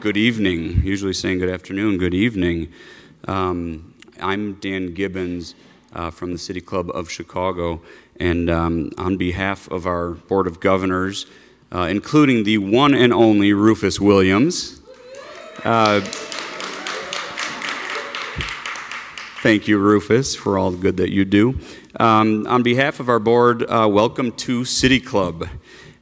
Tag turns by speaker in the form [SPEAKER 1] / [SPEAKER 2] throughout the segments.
[SPEAKER 1] good evening. Usually saying good afternoon, good evening. I'm Dan Gibbons from the City Club of Chicago, and on behalf of our Board of Governors, including the one and only Rufus Williams, thank you, Rufus, for all the good that you do. On behalf of our board, welcome to City Club.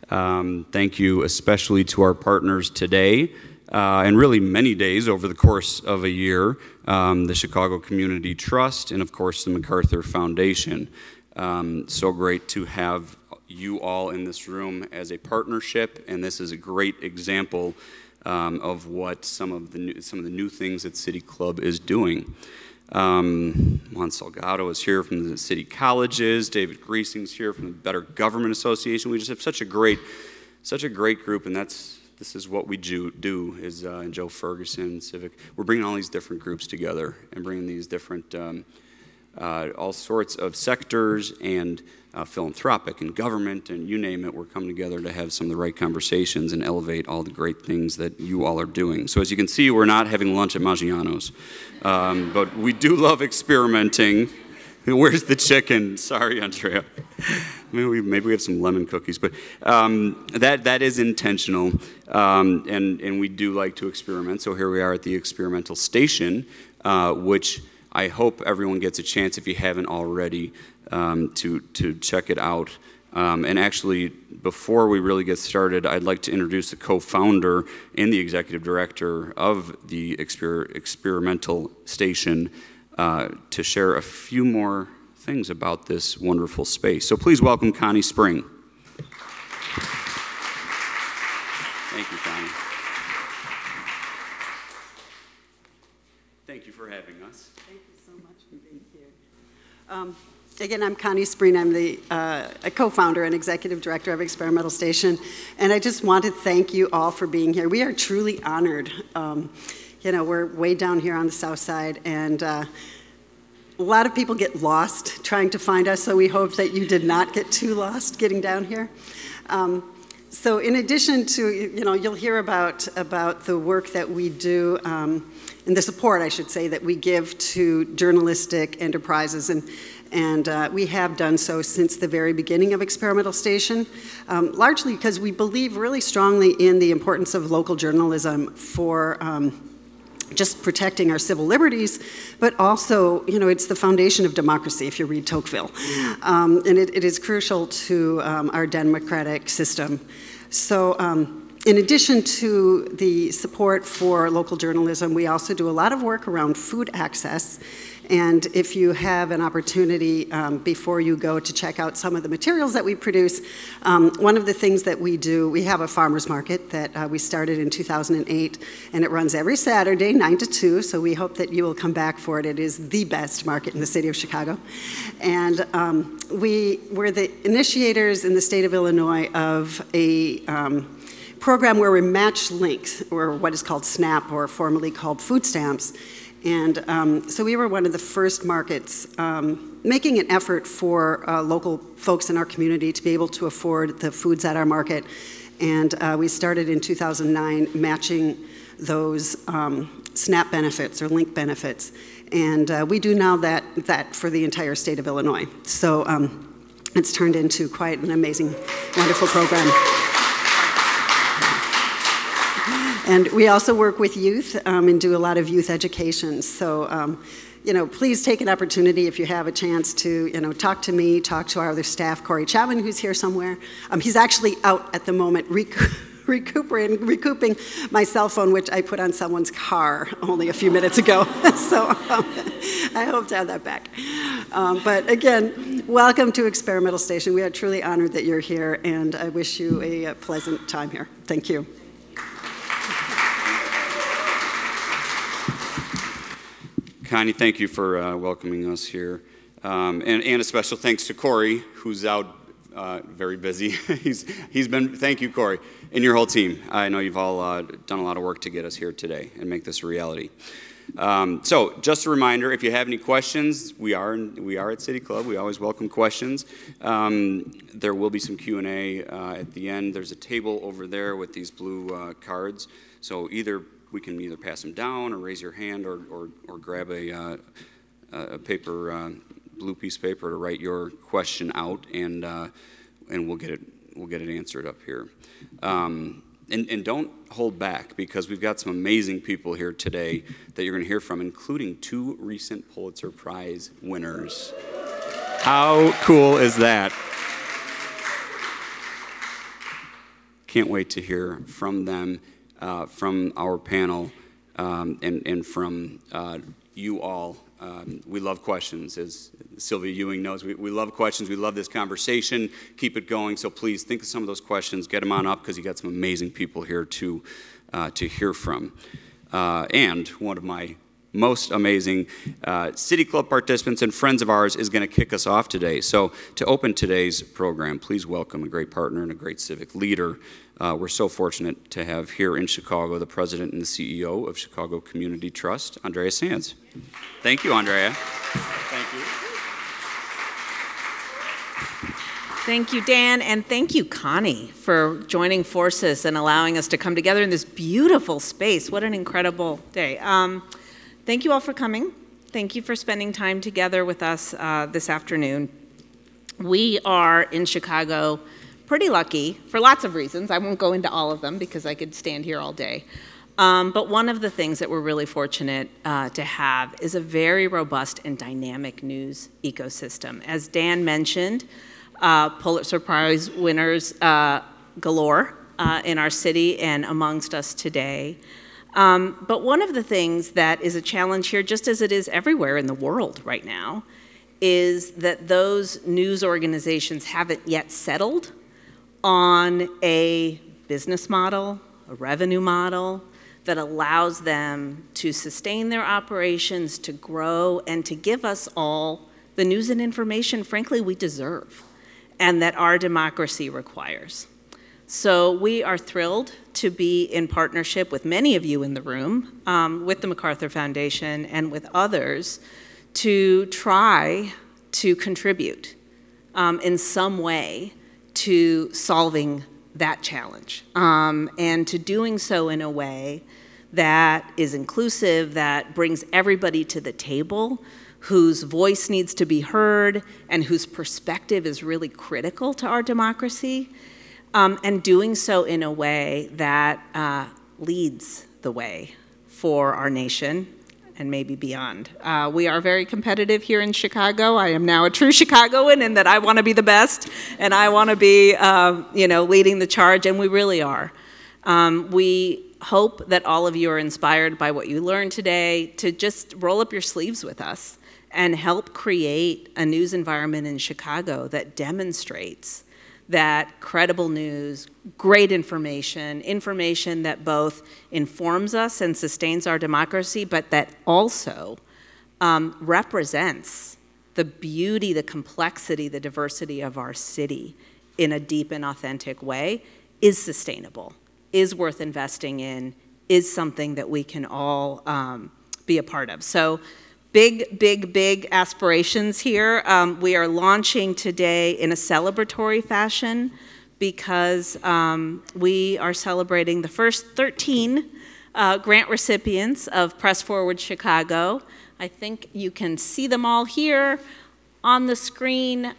[SPEAKER 1] Thank you especially to our partners today, and really many days over the course of a year, the Chicago Community Trust, and of course the MacArthur Foundation. So great to have you all in this room as a partnership, and this is a great example of what some of the new things that City Club is doing. Juan Salgado is here from the city colleges. David Griesing's here from the Better Government Association. We just have such a great group, and this is what we do. Is and Joe Ferguson, Civic. We're bringing all these different groups together and bringing these different all sorts of sectors and philanthropic and government and you name it. We're coming together to have some of the right conversations and elevate all the great things that you all are doing. So as you can see, we're not having lunch at Maggiano's, but we do love experimenting. Where's the chicken? Sorry, Andrea. Maybe we have some lemon cookies, but that is intentional, and we do like to experiment. So here we are at the experimental station, which I hope everyone gets a chance, if you haven't already, to check it out. And actually, before we really get started, I'd like to introduce the co-founder and the executive director of the experimental station to share a few more things about this wonderful space. So please welcome Connie Spring. Thank you, Connie. Thank you for having us.
[SPEAKER 2] Thank you so much for being here. Again, I'm Connie Spring. I'm the a co-founder and executive director of Experimental Station, and I just want to thank you all for being here. We are truly honored. We're way down here on the south side, and a lot of people get lost trying to find us, so we hope that you did not get too lost getting down here. So in addition to, you'll hear about the work that we do, and the support, I should say, that we give to journalistic enterprises, and we have done so since the very beginning of Experimental Station, largely because we believe really strongly in the importance of local journalism for just protecting our civil liberties, but also, it's the foundation of democracy, if you read Tocqueville. And it is crucial to our democratic system. So in addition to the support for local journalism, we also do a lot of work around food access. And if you have an opportunity before you go to check out some of the materials that we produce, one of the things that we do, we have a farmer's market that we started in 2008, and it runs every Saturday, 9 to 2, so we hope that you will come back for it. It is the best market in the city of Chicago. And we're the initiators in the state of Illinois of a program where we match links, or what is called SNAP, or formerly called food stamps. And so we were one of the first markets making an effort for local folks in our community to be able to afford the foods at our market. And we started in 2009 matching those SNAP benefits or link benefits. And we do now that for the entire state of Illinois. So it's turned into quite an amazing, wonderful program. And we also work with youth and do a lot of youth education. So, please take an opportunity if you have a chance to, talk to me, talk to our other staff, Corey Chapman, who's here somewhere. He's actually out at the moment recouping my cell phone, which I put on someone's car only a few minutes ago. So I hope to have that back. But again, welcome to Experimental Station. We are truly honored that you're here, and I wish you a pleasant time here. Thank you.
[SPEAKER 1] Connie, thank you for welcoming us here. And a special thanks to Corey, who's out very busy. Thank you, Corey, and your whole team. I know you've all done a lot of work to get us here today and make this a reality. So just a reminder, if you have any questions, we are at City Club. We always welcome questions. There will be some Q&A at the end. There's a table over there with these blue cards. So either we can either pass them down or raise your hand or grab a paper, blue piece of paper to write your question out, and we'll get it answered up here. And don't hold back, because we've got some amazing people here today that you're going to hear from, including 2 recent Pulitzer Prize winners. How cool is that? Can't wait to hear from them, from our panel, and from you all. We love questions, as Sylvia Ewing knows. We love questions. We love this conversation. Keep it going. So please think of some of those questions. Get them on up, because you got some amazing people here to hear from. And one of my most amazing City Club participants and friends of ours is going to kick us off today. So to open today's program, please welcome a great partner and a great civic leader. We're so fortunate to have here in Chicago the president and the CEO of Chicago Community Trust, Andrea Sáenz. Thank you, Andrea. Thank you.
[SPEAKER 3] Thank you, Dan, and thank you, Connie, for joining forces and allowing us to come together in this beautiful space. What an incredible day. Thank you all for coming. Thank you for spending time together with us this afternoon. We are in Chicago pretty lucky for lots of reasons. I won't go into all of them because I could stand here all day. But one of the things that we're really fortunate to have is a very robust and dynamic news ecosystem. As Dan mentioned, Pulitzer Prize winners galore in our city and amongst us today. But one of the things that is a challenge here, just as it is everywhere in the world right now, is that those news organizations haven't yet settled on a business model, a revenue model that allows them to sustain their operations, to grow, and to give us all the news and information, frankly, we deserve, and that our democracy requires. So we are thrilled to be in partnership with many of you in the room, with the MacArthur Foundation and with others, to try to contribute in some way to solving that challenge, and to doing so in a way that is inclusive, that brings everybody to the table, whose voice needs to be heard, and whose perspective is really critical to our democracy, and doing so in a way that leads the way for our nation and maybe beyond. We are very competitive here in Chicago. I am now a true Chicagoan in that I want to be the best, and I want to be, leading the charge, and we really are. We hope that all of you are inspired by what you learned today to just roll up your sleeves with us and help create a news environment in Chicago that demonstrates that credible news, great information that both informs us and sustains our democracy, but that also represents the beauty, the complexity, the diversity of our city in a deep and authentic way, is sustainable, is worth investing in, is something that we can all be a part of. So big aspirations here. We are launching today in a celebratory fashion because we are celebrating the first 13 grant recipients of Press Forward Chicago. I think you can see them all here on the screen.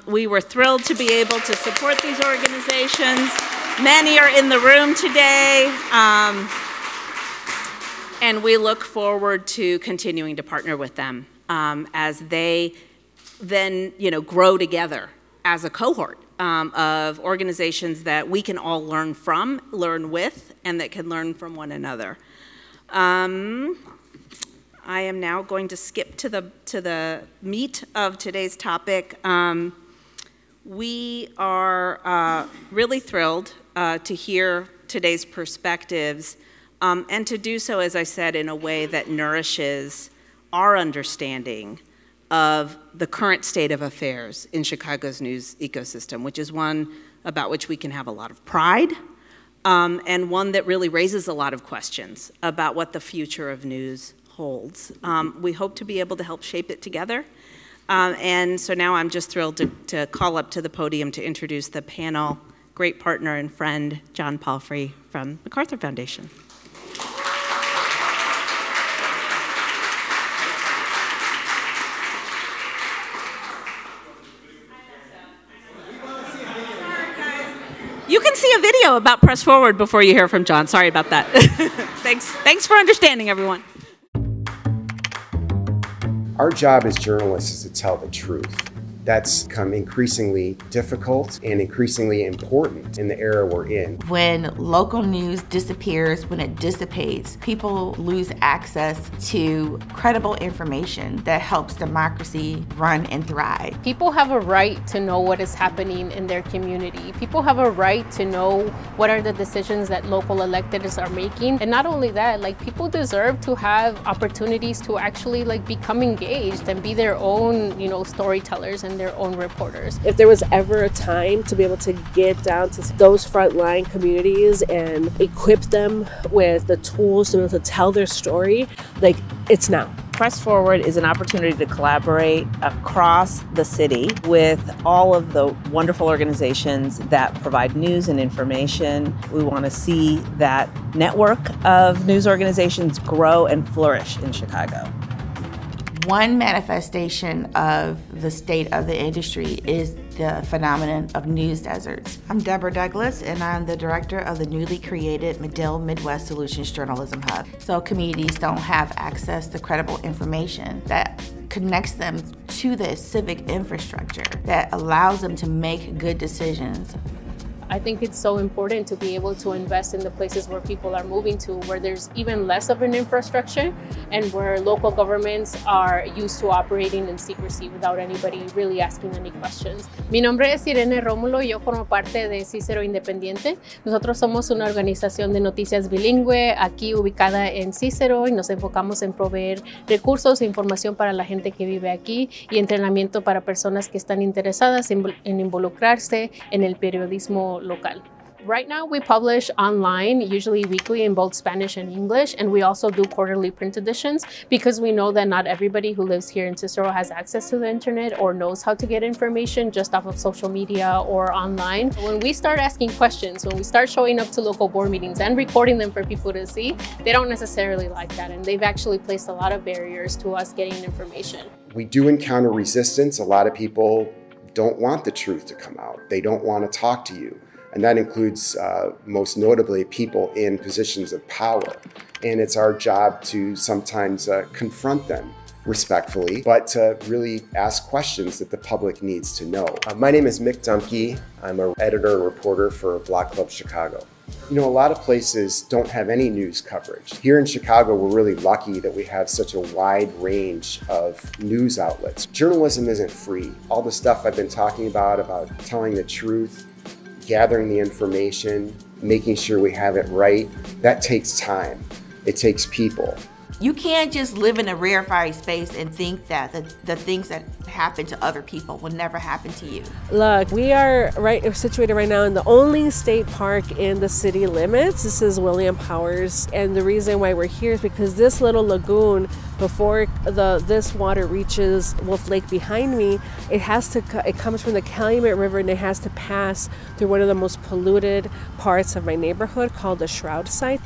[SPEAKER 3] We were thrilled to be able to support these organizations. Many are in the room today. And we look forward to continuing to partner with them as they then, grow together as a cohort of organizations that we can all learn from, learn with, and that can learn from one another. I am now going to skip to the meat of today's topic. We are really thrilled to hear today's perspectives. And to do so, as I said, in a way that nourishes our understanding of the current state of affairs in Chicago's news ecosystem, which is one about which we can have a lot of pride, and one that really raises a lot of questions about what the future of news holds. We hope to be able to help shape it together. And so now I'm just thrilled to call up to the podium to introduce the panel, great partner and friend, John Palfrey from MacArthur Foundation. see a video about Press Forward before you hear from John. Sorry about that. Thanks for understanding, everyone.
[SPEAKER 4] Our job as journalists is to tell the truth. That's become increasingly difficult and increasingly important in the era we're in.
[SPEAKER 5] When local news disappears, when it dissipates, people lose access to credible information that helps democracy run and thrive.
[SPEAKER 6] People have a right to know what is happening in their community. People have a right to know what are the decisions that local electeds are making. And not only that, like, people deserve to have opportunities to actually become engaged and be their own, storytellers and their own reporters.
[SPEAKER 7] If there was ever a time to be able to get down to those frontline communities and equip them with the tools to be able to tell their story, it's now.
[SPEAKER 8] Press Forward is an opportunity to collaborate across the city with all of the wonderful organizations that provide news and information. We want to see that network of news organizations grow and flourish in Chicago.
[SPEAKER 5] One manifestation of the state of the industry is the phenomenon of news deserts. I'm Deborah Douglas, and I'm the director of the newly created Medill Midwest Solutions Journalism Hub. So communities don't have access to credible information that connects them to the civic infrastructure that allows them to make good decisions.
[SPEAKER 6] I think it's so important to be able to invest in the places where people are moving to, where there's even less of an infrastructure and where local governments are used to operating in secrecy without anybody really asking any questions. Mi nombre es Irene Rómulo y yo formo parte de Cícero Independiente. Nosotros somos una organización de noticias bilingüe aquí ubicada en Cícero y nos enfocamos en proveer recursos e información para la gente que vive aquí y entrenamiento para personas que están interesadas en involucrarse en el periodismo local. Right now we publish online, usually weekly in both Spanish and English, and we also do quarterly print editions because we know that not everybody who lives here in Cicero has access to the internet or knows how to get information just off of social media or online. When we start asking questions, when we start showing up to local board meetings and recording them for people to see, they don't necessarily like that, and they've actually placed a lot of barriers to us getting information.
[SPEAKER 4] We do encounter resistance. A lot of people don't want the truth to come out. They don't want to talk to you. And that includes, most notably, people in positions of power. And it's our job to sometimes confront them respectfully, but to really ask questions that the public needs to know. My name is Mick Dumke. I'm an editor and reporter for Block Club Chicago. A lot of places don't have any news coverage. Here in Chicago, we're really lucky that we have such a wide range of news outlets. Journalism isn't free. All the stuff I've been talking about telling the truth, gathering the information, making sure we have it right, that takes time. It takes people.
[SPEAKER 5] You can't just live in a rarefied space and think that the things that happen to other people will never happen to you.
[SPEAKER 7] Look, we are situated right now in the only state park in the city limits. This is William Powers, and the reason why we're here is because this little lagoon, before this water reaches Wolf Lake behind me, it comes from the Calumet River and it has to pass through one of the most polluted parts of my neighborhood called the Shroud Site.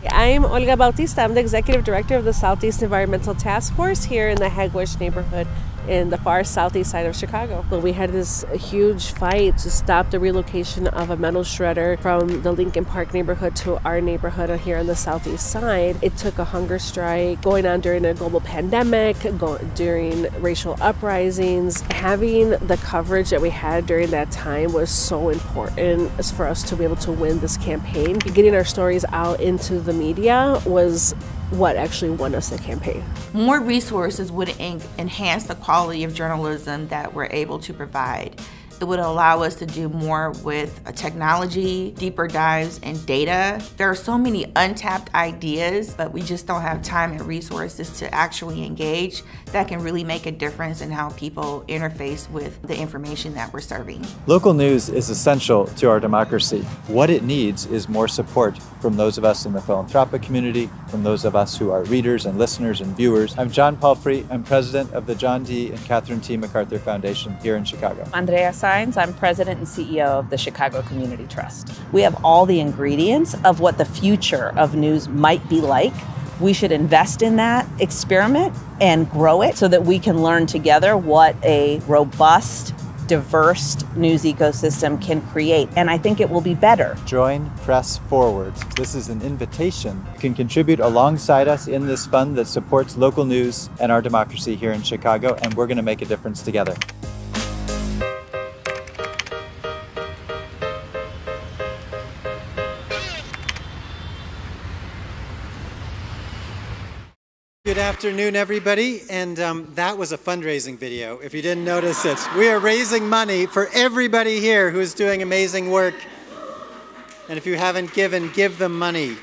[SPEAKER 7] I'm Olga Bautista. I'm the executive director of the Southeast Environmental Task Force here in the Hegwish neighborhood in the far southeast side of Chicago. But we had this huge fight to stop the relocation of a metal shredder from the Lincoln Park neighborhood to our neighborhood here on the southeast side. It took a hunger strike going on during a global pandemic, during racial uprisings. Having the coverage that we had during that time was so important for us to be able to win this campaign. Getting our stories out into the media was what actually won us the campaign.
[SPEAKER 5] More resources would enhance the quality of journalism that we're able to provide. It would allow us to do more with technology, deeper dives, and data. There are so many untapped ideas, but we just don't have time and resources to actually engage that can really make a difference in how people interface with the information that we're serving.
[SPEAKER 9] Local news is essential to our democracy. What it needs is more support from those of us in the philanthropic community, from those of us who are readers and listeners and viewers. I'm John Palfrey. I'm president of the John D. and Catherine T. MacArthur Foundation here in Chicago.
[SPEAKER 8] Andrea, Sáenz. I'm president and CEO of the Chicago Community Trust. We have all the ingredients of what the future of news might be like. We should invest in that, experiment, and grow it so that we can learn together what a robust, diverse news ecosystem can create, and I think it will be better.
[SPEAKER 9] Join Press Forward. This is an invitation. You can contribute alongside us in this fund that supports local news and our democracy here in Chicago, and we're going to make a difference together.
[SPEAKER 10] Good afternoon, everybody, and that was a fundraising video, if you didn't notice it. We are raising money for everybody here who is doing amazing work, and if you haven't given, give them money.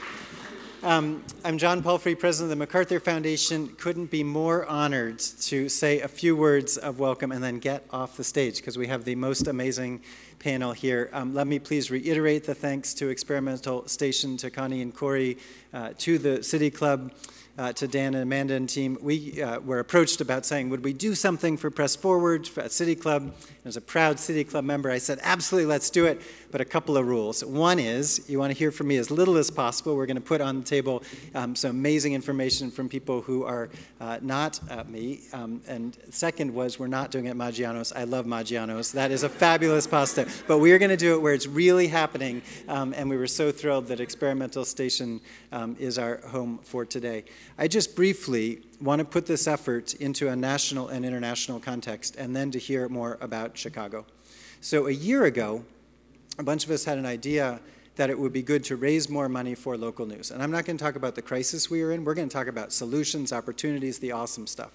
[SPEAKER 10] I'm John Palfrey, president of the MacArthur Foundation. Couldn't be more honored to say a few words of welcome and then get off the stage, because we have the most amazing panel here. Let me please reiterate the thanks to Experimental Station, to Connie and Corey, to the City Club, to Dan and Amanda and team. We were approached about saying, would we do something for Press Forward at City Club? As a proud City Club member, I said, absolutely, let's do it, but a couple of rules. One is, you want to hear from me as little as possible. We're going to put on the table some amazing information from people who are not me. And second was, we're not doing it at Maggiano's. I love Maggiano's. That is a fabulous pasta. But we are going to do it where it's really happening, and we were so thrilled that Experimental Station is our home for today. I just briefly want to put this effort into a national and international context, and then to hear more about Chicago. So a year ago, a bunch of us had an idea that it would be good to raise more money for local news. And I'm not going to talk about the crisis we are in. We're going to talk about solutions, opportunities, the awesome stuff.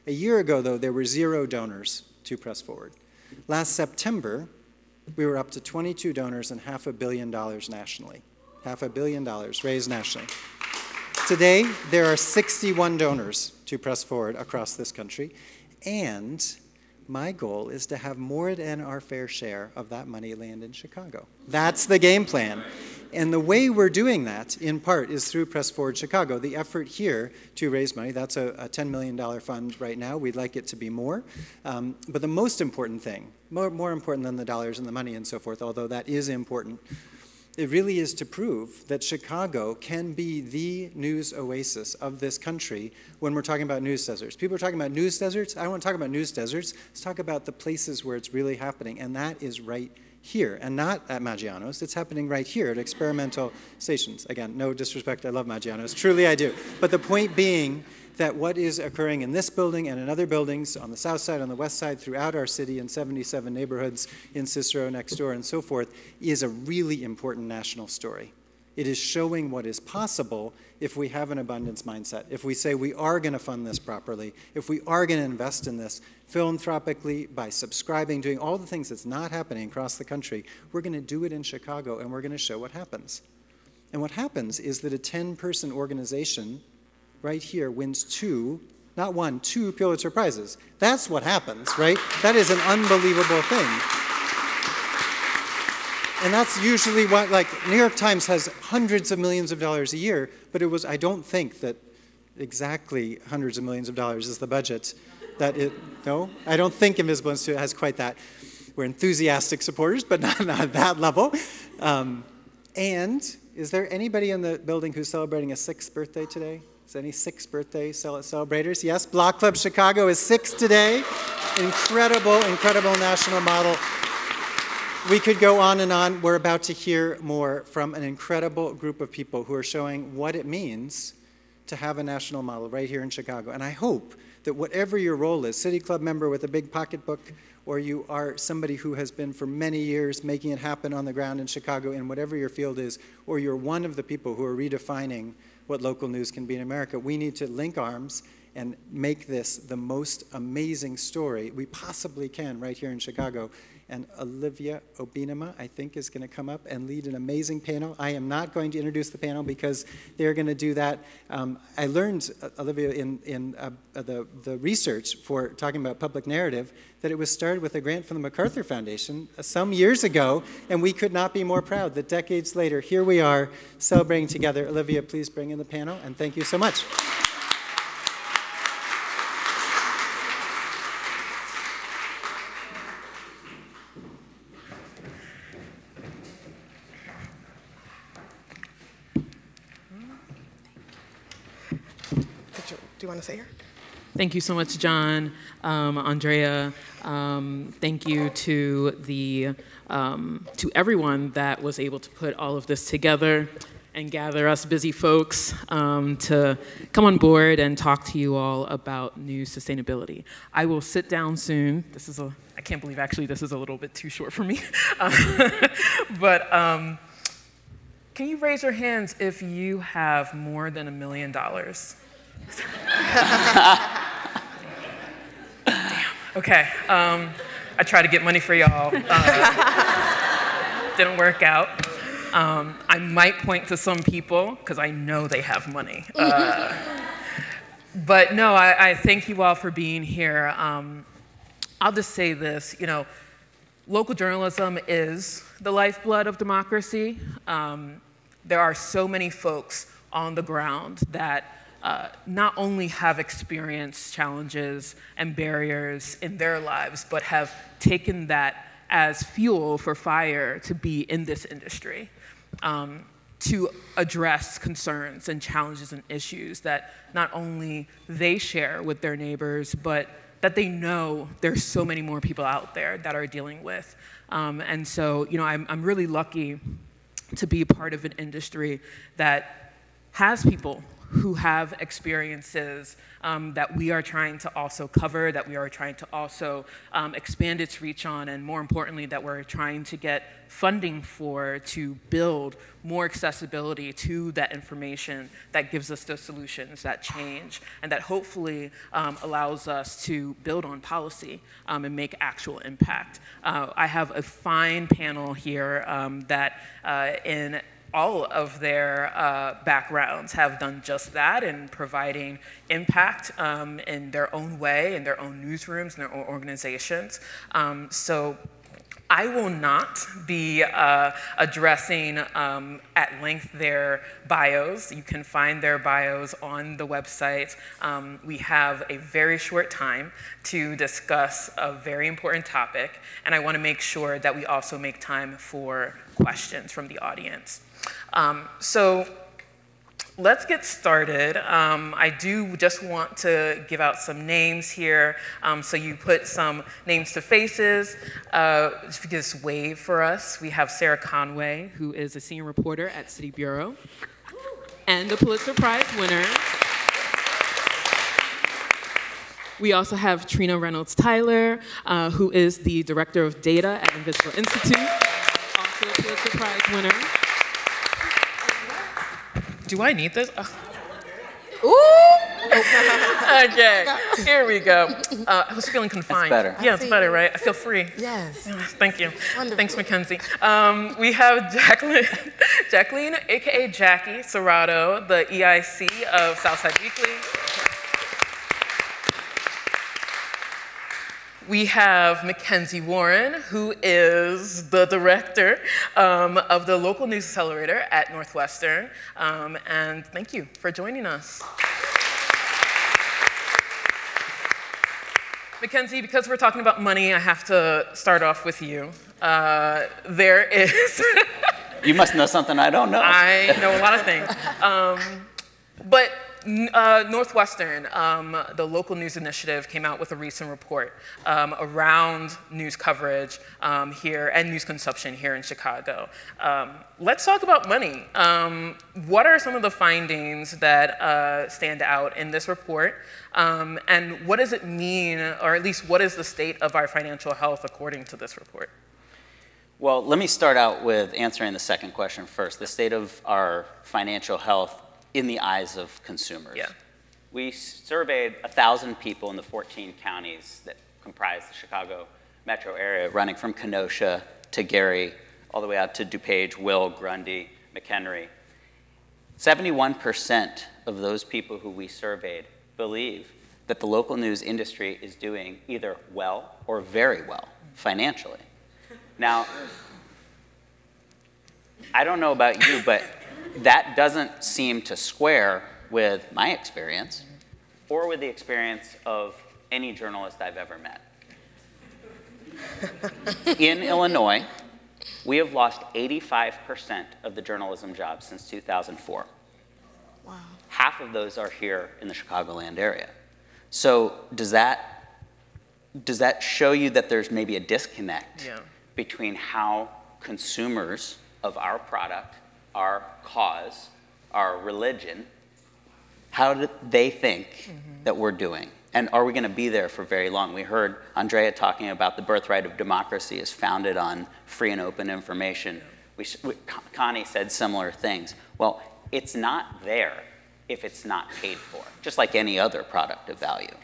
[SPEAKER 10] A year ago, though, there were 0 donors to Press Forward. Last September, we were up to 22 donors and $500 million nationally. $500 million raised nationally. Today, there are 61 donors to Press Forward across this country, and my goal is to have more than our fair share of that money land in Chicago. That's the game plan. And the way we're doing that, in part, is through Press Forward Chicago. The effort here to raise money, that's a $10 million fund right now. We'd like it to be more. But the most important thing, more important than the dollars and the money and so forth, although that is important, it really is to prove that Chicago can be the news oasis of this country when we're talking about news deserts. People are talking about news deserts. I don't want to talk about news deserts. Let's talk about the places where it's really happening, and that is right here, and not at Maggiano's. It's happening right here at Experimental Stations. Again, no disrespect, I love Maggiano's. Truly I do. But the point being that what is occurring in this building and in other buildings on the south side, on the west side, throughout our city in 77 neighborhoods, in Cicero next door and so forth, is a really important national story. It is showing what is possible if we have an abundance mindset, if we say we are going to fund this properly, if we are going to invest in this philanthropically, by subscribing, doing all the things that's not happening across the country. We're going to do it in Chicago, and we're going to show what happens. And what happens is that a 10-person organization right here wins 2, not 1, 2 Pulitzer Prizes. That's what happens, right? That is an unbelievable thing. And that's usually what, like, New York Times has hundreds of millions of dollars a year, but it was, I don't think that exactly hundreds of millions of dollars is the budget that it, no? I don't think Invisible Institute has quite that. We're enthusiastic supporters, but not at that level. And is there anybody in the building who's celebrating a 6th birthday today? Is any 6th birthday celebrators? Yes, Block Club Chicago is 6 today. Incredible, incredible national model. We could go on and on. We're about to hear more from an incredible group of people who are showing what it means to have a national model right here in Chicago. And I hope that whatever your role is, City Club member with a big pocketbook, or you are somebody who has been for many years making it happen on the ground in Chicago in whatever your field is, or you're one of the people who are redefining what local news can be in America, we need to link arms and make this the most amazing story we possibly can right here in Chicago. And Olivia Obineme, I think, is going to come up and lead an amazing panel. I am not going to introduce the panel because they're going to do that. I learned, Olivia, in the research for talking about public narrative, that it was started with a grant from the MacArthur Foundation some years ago, and we could not be more proud that decades later, here we are celebrating together. Olivia, please bring in the panel, and thank you so much.
[SPEAKER 11] Do you want to say here? Thank you so much, John, Andrea. Thank you to everyone that was able to put all of this together and gather us busy folks to come on board and talk to you all about news sustainability. I will sit down soon. I can't believe actually this is a little bit too short for me. But can you raise your hands if you have more than $1 million? Damn. Okay. I tried to get money for y'all. Didn't work out. I might point to some people because I know they have money. But no, I thank you all for being here. I'll just say this, local journalism is the lifeblood of democracy. There are so many folks on the ground that not only have experienced challenges and barriers in their lives, but have taken that as fuel for fire to be in this industry, to address concerns and challenges and issues that not only they share with their neighbors, but that they know there's so many more people out there that are dealing with. And so, I'm really lucky to be part of an industry that has people who have experiences that we are trying to also cover, that we are trying to also expand its reach on, and more importantly, that we're trying to get funding for to build more accessibility to that information that gives us the solutions that change, and that hopefully allows us to build on policy and make actual impact. I have a fine panel here that in all of their backgrounds have done just that in providing impact in their own way, in their own newsrooms, in their own organizations. So I will not be addressing at length their bios. You can find their bios on the website. We have a very short time to discuss a very important topic, and I want to make sure that we also make time for questions from the audience. So let's get started. I do just want to give out some names here. So you put some names to faces. If you could just wave for us. We have Sarah Conway, who is a senior reporter at City Bureau and a Pulitzer Prize winner. We also have Trina Reynolds-Tyler, who is the director of data at Invisible Institute, also a Pulitzer Prize winner. Do I need this? Ooh! Okay, here we go. I was feeling confined.
[SPEAKER 12] That's better.
[SPEAKER 11] Yeah, it's better, right? I feel free.
[SPEAKER 12] Yes.
[SPEAKER 11] Thank you.
[SPEAKER 12] Wonderful.
[SPEAKER 11] Thanks, Mackenzie. We have Jacqueline, aka Jackie Serrato, the EIC of Southside Weekly. We have Mackenzie Warren, who is the director of the local news Accelerator at Northwestern. And thank you for joining us. Mackenzie, because we're talking about money, I have to start off with you. There is...
[SPEAKER 12] You must know something I don't know.
[SPEAKER 11] I know a lot of things. But Northwestern, the local news initiative, came out with a recent report around news coverage here and news consumption here in Chicago. Let's talk about money. What are some of the findings that stand out in this report? And what does it mean, or at least what is the state of our financial health according to this report?
[SPEAKER 12] Well, let me start out with answering the second question first, the state of our financial health in the eyes of consumers.
[SPEAKER 11] Yeah.
[SPEAKER 12] We surveyed 1,000 people in the 14 counties that comprise the Chicago metro area, running from Kenosha to Gary, all the way out to DuPage, Will, Grundy, McHenry. 71% of those people who we surveyed believe that the local news industry is doing either well or very well financially. Now, I don't know about you, but that doesn't seem to square with my experience or with the experience of any journalist I've ever met. In Illinois, we have lost 85% of the journalism jobs since 2004. Wow. Half of those are here in the Chicagoland area. So does that show you that there's maybe a disconnect between how consumers of our product, our cause, our religion, how do they think that we're doing? And are we going to be there for very long? We heard Andrea talking about the birthright of democracy is founded on free and open information. Connie said similar things. Well, it's not there if it's not paid for, just like any other product of value.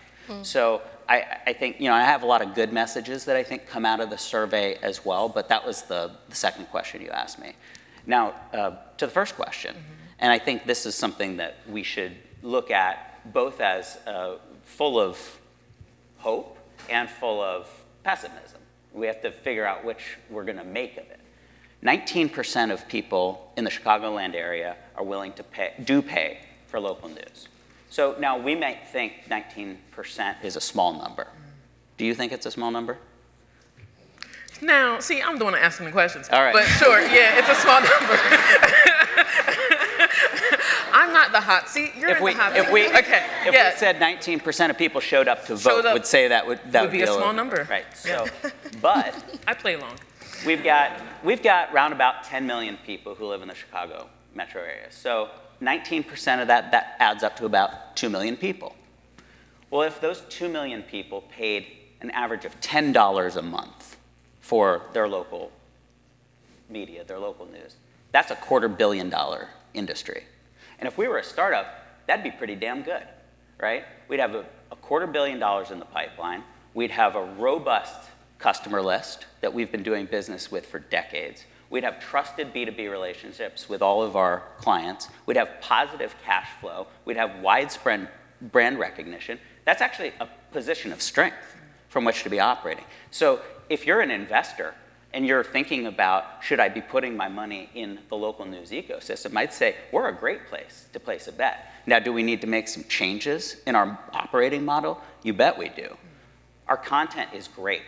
[SPEAKER 12] So I think, I have a lot of good messages that I think come out of the survey as well, but that was the second question you asked me. Now, to the first question, and I think this is something that we should look at both as full of hope and full of pessimism. We have to figure out which we're going to make of it. 19% of people in the Chicagoland area are willing to pay for local news. So now we might think 19% is a small number. Do you think it's a small number?
[SPEAKER 11] Now, see, I'm the one asking the questions.
[SPEAKER 12] All right.
[SPEAKER 11] But sure, yeah, it's a small number. I'm not the hot seat. You're in the hot seat. If we said 19% of people showed up to vote, would say that would be a small number.
[SPEAKER 12] Right. So, but
[SPEAKER 11] I play along.
[SPEAKER 12] We've got round about 10 million people who live in the Chicago metro area. So 19% of that adds up to about 2 million people. Well, if those 2 million people paid an average of $10 a month for their local media, their local news, that's a $250 million industry. And if we were a startup, that'd be pretty damn good, right? We'd have a $250 million in the pipeline. We'd have a robust customer list that we've been doing business with for decades. We'd have trusted B2B relationships with all of our clients. We'd have positive cash flow. We'd have widespread brand recognition. That's actually a position of strength from which to be operating. So if you're an investor and you're thinking about, should I be putting my money in the local news ecosystem, I'd say we're a great place to place a bet. Now, do we need to make some changes in our operating model? You bet we do. Our content is great.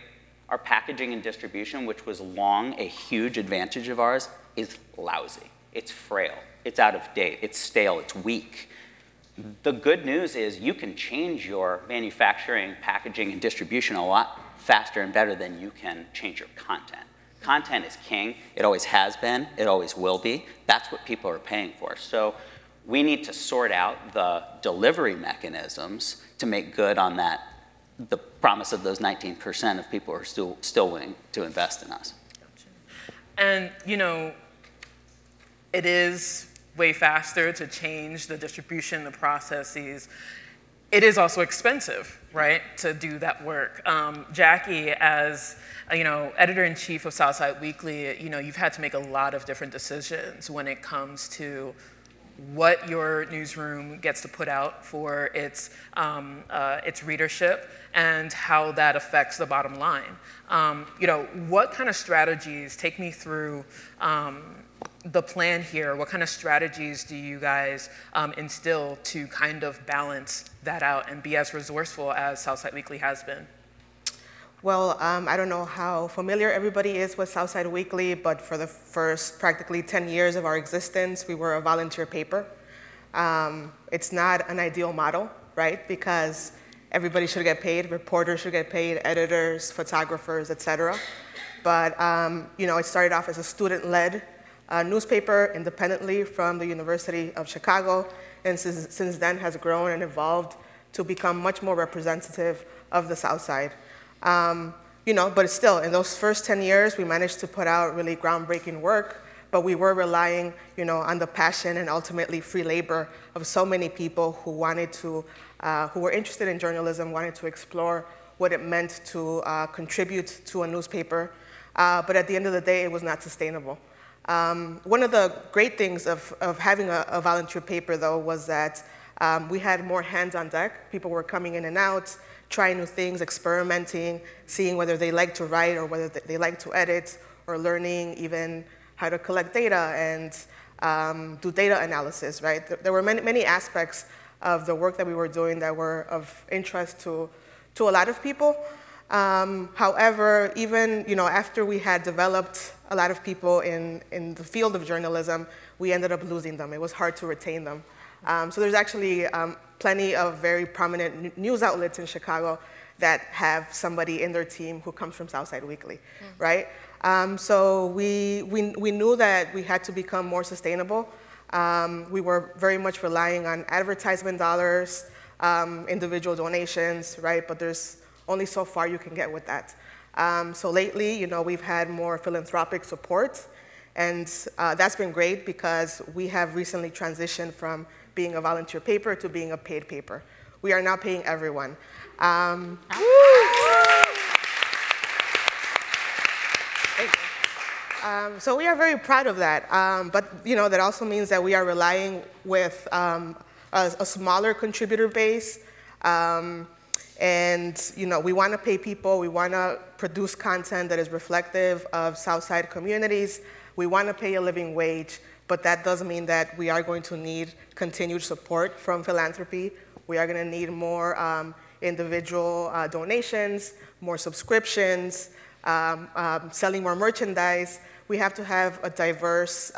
[SPEAKER 12] Our packaging and distribution, which was long a huge advantage of ours, is lousy. It's frail. It's out of date. It's stale. It's weak. The good news is you can change your manufacturing, packaging, and distribution a lot faster and better than you can change your content. Content is king. It always has been. It always will be. That's what people are paying for. So we need to sort out the delivery mechanisms to make good on that, the promise of those 19% of people who are still willing to invest in us.
[SPEAKER 11] And, it is way faster to change the distribution, the processes. It is also expensive, right, to do that work. Jackie, as editor-in-chief of Southside Weekly, you've had to make a lot of different decisions when it comes to what your newsroom gets to put out for its readership and how that affects the bottom line. What kind of strategies, take me through the plan here, what kind of strategies do you guys instill to kind of balance that out and be as resourceful as Southside Weekly has been?
[SPEAKER 13] Well, I don't know how familiar everybody is with Southside Weekly, but for the first practically 10 years of our existence, we were a volunteer paper. It's not an ideal model, right? Because everybody should get paid, reporters should get paid, editors, photographers, etc. But it started off as a student-led newspaper independently from the University of Chicago, and since then has grown and evolved to become much more representative of the South Side. But still, in those first 10 years, we managed to put out really groundbreaking work, but we were relying, on the passion and ultimately free labor of so many people who wanted to, who were interested in journalism, wanted to explore what it meant to contribute to a newspaper. But at the end of the day, it was not sustainable. One of the great things of having a volunteer paper, though, was that we had more hands on deck. People were coming in and out, trying new things, experimenting, seeing whether they like to write or whether they like to edit, or learning even how to collect data and do data analysis, right? There were many aspects of the work that we were doing that were of interest to a lot of people. However, even after we had developed a lot of people in the field of journalism, we ended up losing them. It was hard to retain them. So there's actually plenty of very prominent news outlets in Chicago that have somebody in their team who comes from Southside Weekly, right? So we knew that we had to become more sustainable. We were very much relying on advertisement dollars, individual donations, right? But there's only so far you can get with that. So lately, you know, we've had more philanthropic support, and that's been great because we have recently transitioned from being a volunteer paper to being a paid paper. We are now paying everyone. So we are very proud of that, but you know, that also means that we are relying with a smaller contributor base, and you know, we want to pay people, we want to produce content that is reflective of Southside communities, we want to pay a living wage, but that does mean that we are going to need continued support from philanthropy. We are going to need more individual donations, more subscriptions, selling more merchandise. We have to have a diverse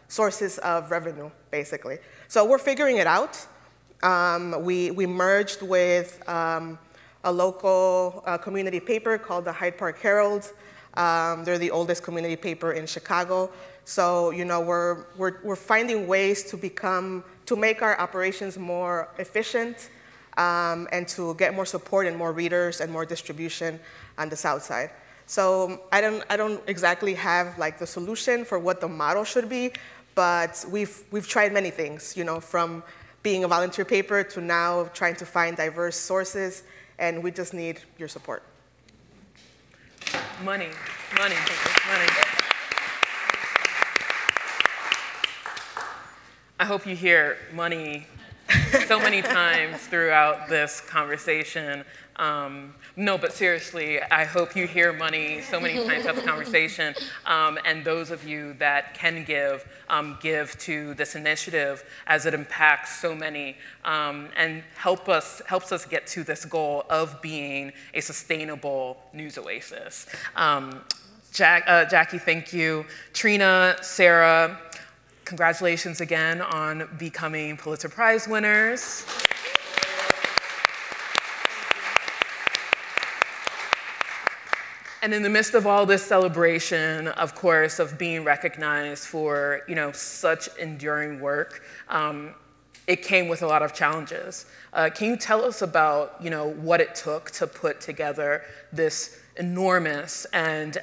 [SPEAKER 13] sources of revenue, basically. So we're figuring it out. We merged with a local community paper called the Hyde Park Herald. They're the oldest community paper in Chicago. So you know, we're finding ways to make our operations more efficient and to get more support and more readers and more distribution on the South Side. So I don't exactly have like the solution for what the model should be, but we've tried many things, you know, from being a volunteer paper to now trying to find diverse sources, and we just need your support.
[SPEAKER 11] Money, money, money. I hope you hear money so many times throughout this conversation. No, but seriously, I hope you hear money so many times throughout the conversation. And those of you that can give to this initiative as it impacts so many and helps us get to this goal of being a sustainable news oasis. Jackie, thank you. Trina, Sarah, congratulations again on becoming Pulitzer Prize winners. And in the midst of all this celebration, of course, of being recognized for, you know, such enduring work, it came with a lot of challenges. Can you tell us about, you know, what it took to put together this enormous and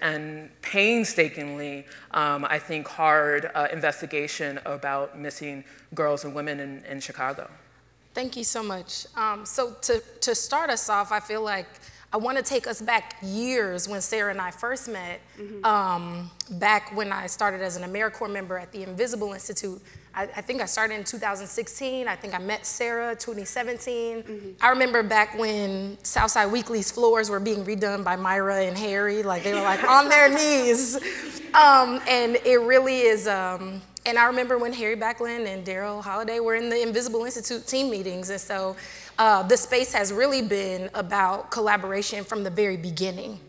[SPEAKER 11] painstakingly, I think, hard investigation about missing girls and women in Chicago?
[SPEAKER 14] Thank you so much. So to start us off, I feel like I want to take us back years when Sarah and I first met, back when I started as an AmeriCorps member at the Invisible Institute. I think I started in 2016. I think I met Sarah 2017. I remember back when Southside Weekly's floors were being redone by Myra and Harry, like they were like on their knees. And it really is, and I remember when Harry Backlund and Daryl Holliday were in the Invisible Institute team meetings. And so the space has really been about collaboration from the very beginning.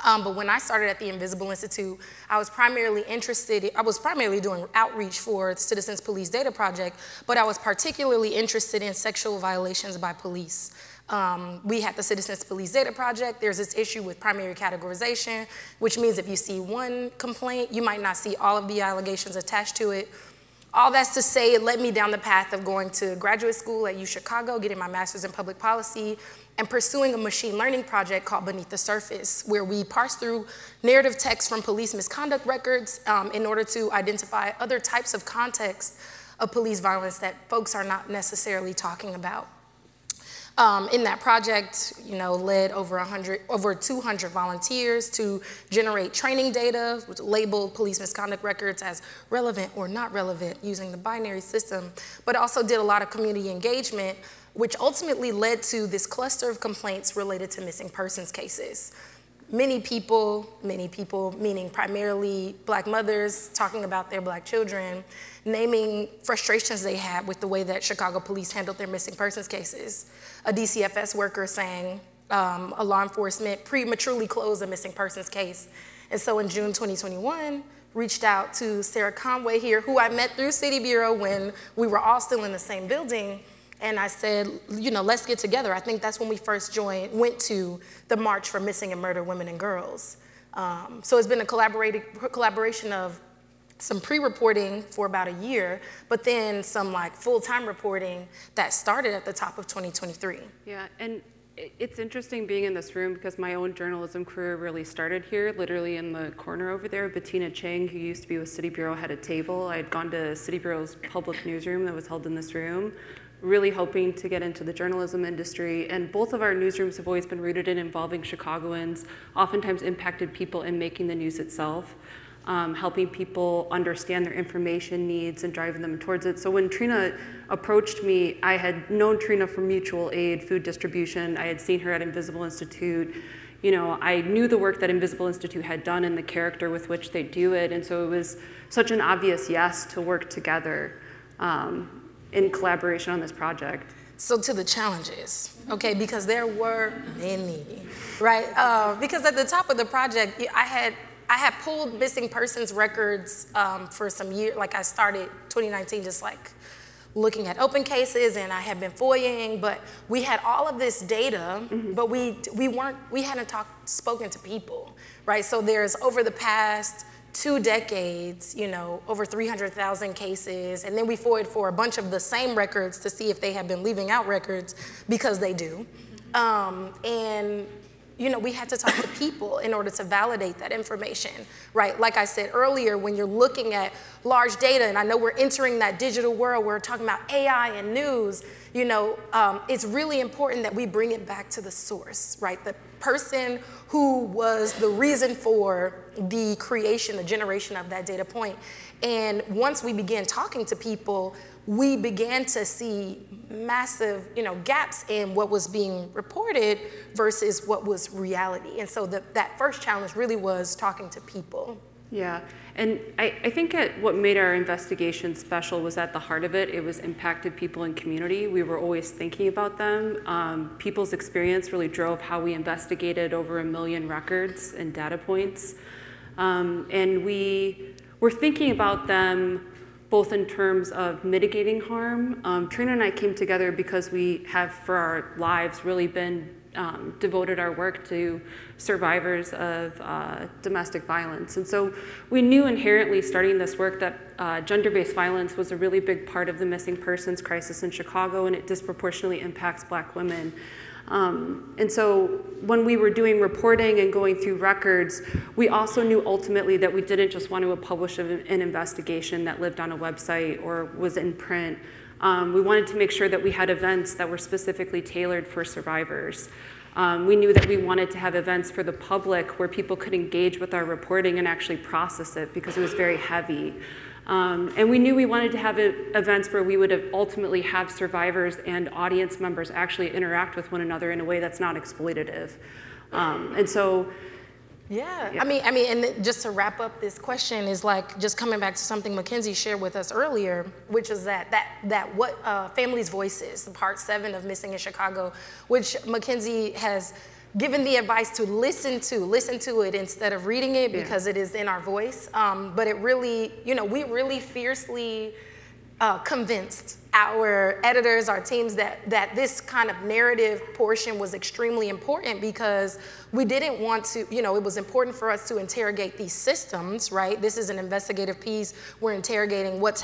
[SPEAKER 14] But when I started at the Invisible Institute, I was primarily doing outreach for Citizens Police Data Project, but I was particularly interested in sexual violations by police. We had the Citizens Police Data Project. There's this issue with primary categorization, which means if you see one complaint, you might not see all of the allegations attached to it. All that's to say, it led me down the path of going to graduate school at UChicago, getting my master's in public policy, and pursuing a machine learning project called Beneath the Surface, where we parse through narrative text from police misconduct records in order to identify other types of contexts of police violence that folks are not necessarily talking about. In that project, you know, led over 200 volunteers to generate training data, which labeled police misconduct records as relevant or not relevant using the binary system, but also did a lot of community engagement, which ultimately led to this cluster of complaints related to missing persons cases. Many people, meaning primarily Black mothers, talking about their Black children, naming frustrations they had with the way that Chicago police handled their missing persons cases. A DCFS worker saying a law enforcement prematurely closed a missing persons case. And so in June 2021, reached out to Sarah Conway here, who I met through City Bureau when we were all still in the same building. And I said, you know, let's get together. I think that's when we first went to the March for Missing and Murdered Women and Girls. So it's been a collaboration of some pre-reporting for about a year, but then some like full-time reporting that started at the top of 2023.
[SPEAKER 15] Yeah, and it's interesting being in this room because my own journalism career really started here, literally in the corner over there. Bettina Chang, who used to be with City Bureau, had a table. I had gone to City Bureau's public newsroom that was held in this room, really hoping to get into the journalism industry. And both of our newsrooms have always been rooted in involving Chicagoans, oftentimes impacted people in making the news itself, helping people understand their information needs and driving them towards it. So when Trina approached me, I had known Trina from mutual aid, food distribution. I had seen her at Invisible Institute. You know, I knew the work that Invisible Institute had done and the character with which they do it. And so it was such an obvious yes to work together in collaboration on this project.
[SPEAKER 14] So to the challenges, okay, because there were many, right? Because at the top of the project, I had pulled missing persons records for some years. Like I started 2019 just like looking at open cases, and I had been FOIAing, but we had all of this data, but we hadn't spoken to people, right? So there's over the past 2 decades, you know, over 300,000 cases, and then we FOIA'd for a bunch of the same records to see if they had been leaving out records, because they do. And you know, we had to talk to people in order to validate that information, right? Like I said earlier, when you're looking at large data, and I know we're entering that digital world, we're talking about AI and news, you know, it's really important that we bring it back to the source, right? The person who was the reason for the creation, the generation of that data point. And once we began talking to people, we began to see massive, you know, gaps in what was being reported versus what was reality. And so that first challenge really was talking to people.
[SPEAKER 15] Yeah, and I think what made our investigation special was at the heart of it, it was impacted people in community. We were always thinking about them. People's experience really drove how we investigated over 1 million records and data points. And we were thinking about them both in terms of mitigating harm. Trina and I came together because we have, for our lives, really been devoted our work to survivors of domestic violence. And so we knew inherently starting this work that gender-based violence was a really big part of the missing persons crisis in Chicago, and it disproportionately impacts Black women. And so when we were doing reporting and going through records, we also knew ultimately that we didn't just want to publish an investigation that lived on a website or was in print. We wanted to make sure that we had events that were specifically tailored for survivors. We knew that we wanted to have events for the public where people could engage with our reporting and actually process it because it was very heavy. And we knew we wanted to have events where we would ultimately have survivors and audience members actually interact with one another in a way that's not exploitative. And so,
[SPEAKER 14] yeah. I mean, and just to wrap up this question is like just coming back to something Mackenzie shared with us earlier, which is that what Families' Voices, the part 7 of Missing in Chicago, which Mackenzie has given the advice to listen to it instead of reading it because it is in our voice. But it really, you know, we really fiercely convinced our editors, our teams that this kind of narrative portion was extremely important because we didn't want to, you know, it was important for us to interrogate these systems, right? This is an investigative piece. We're interrogating what's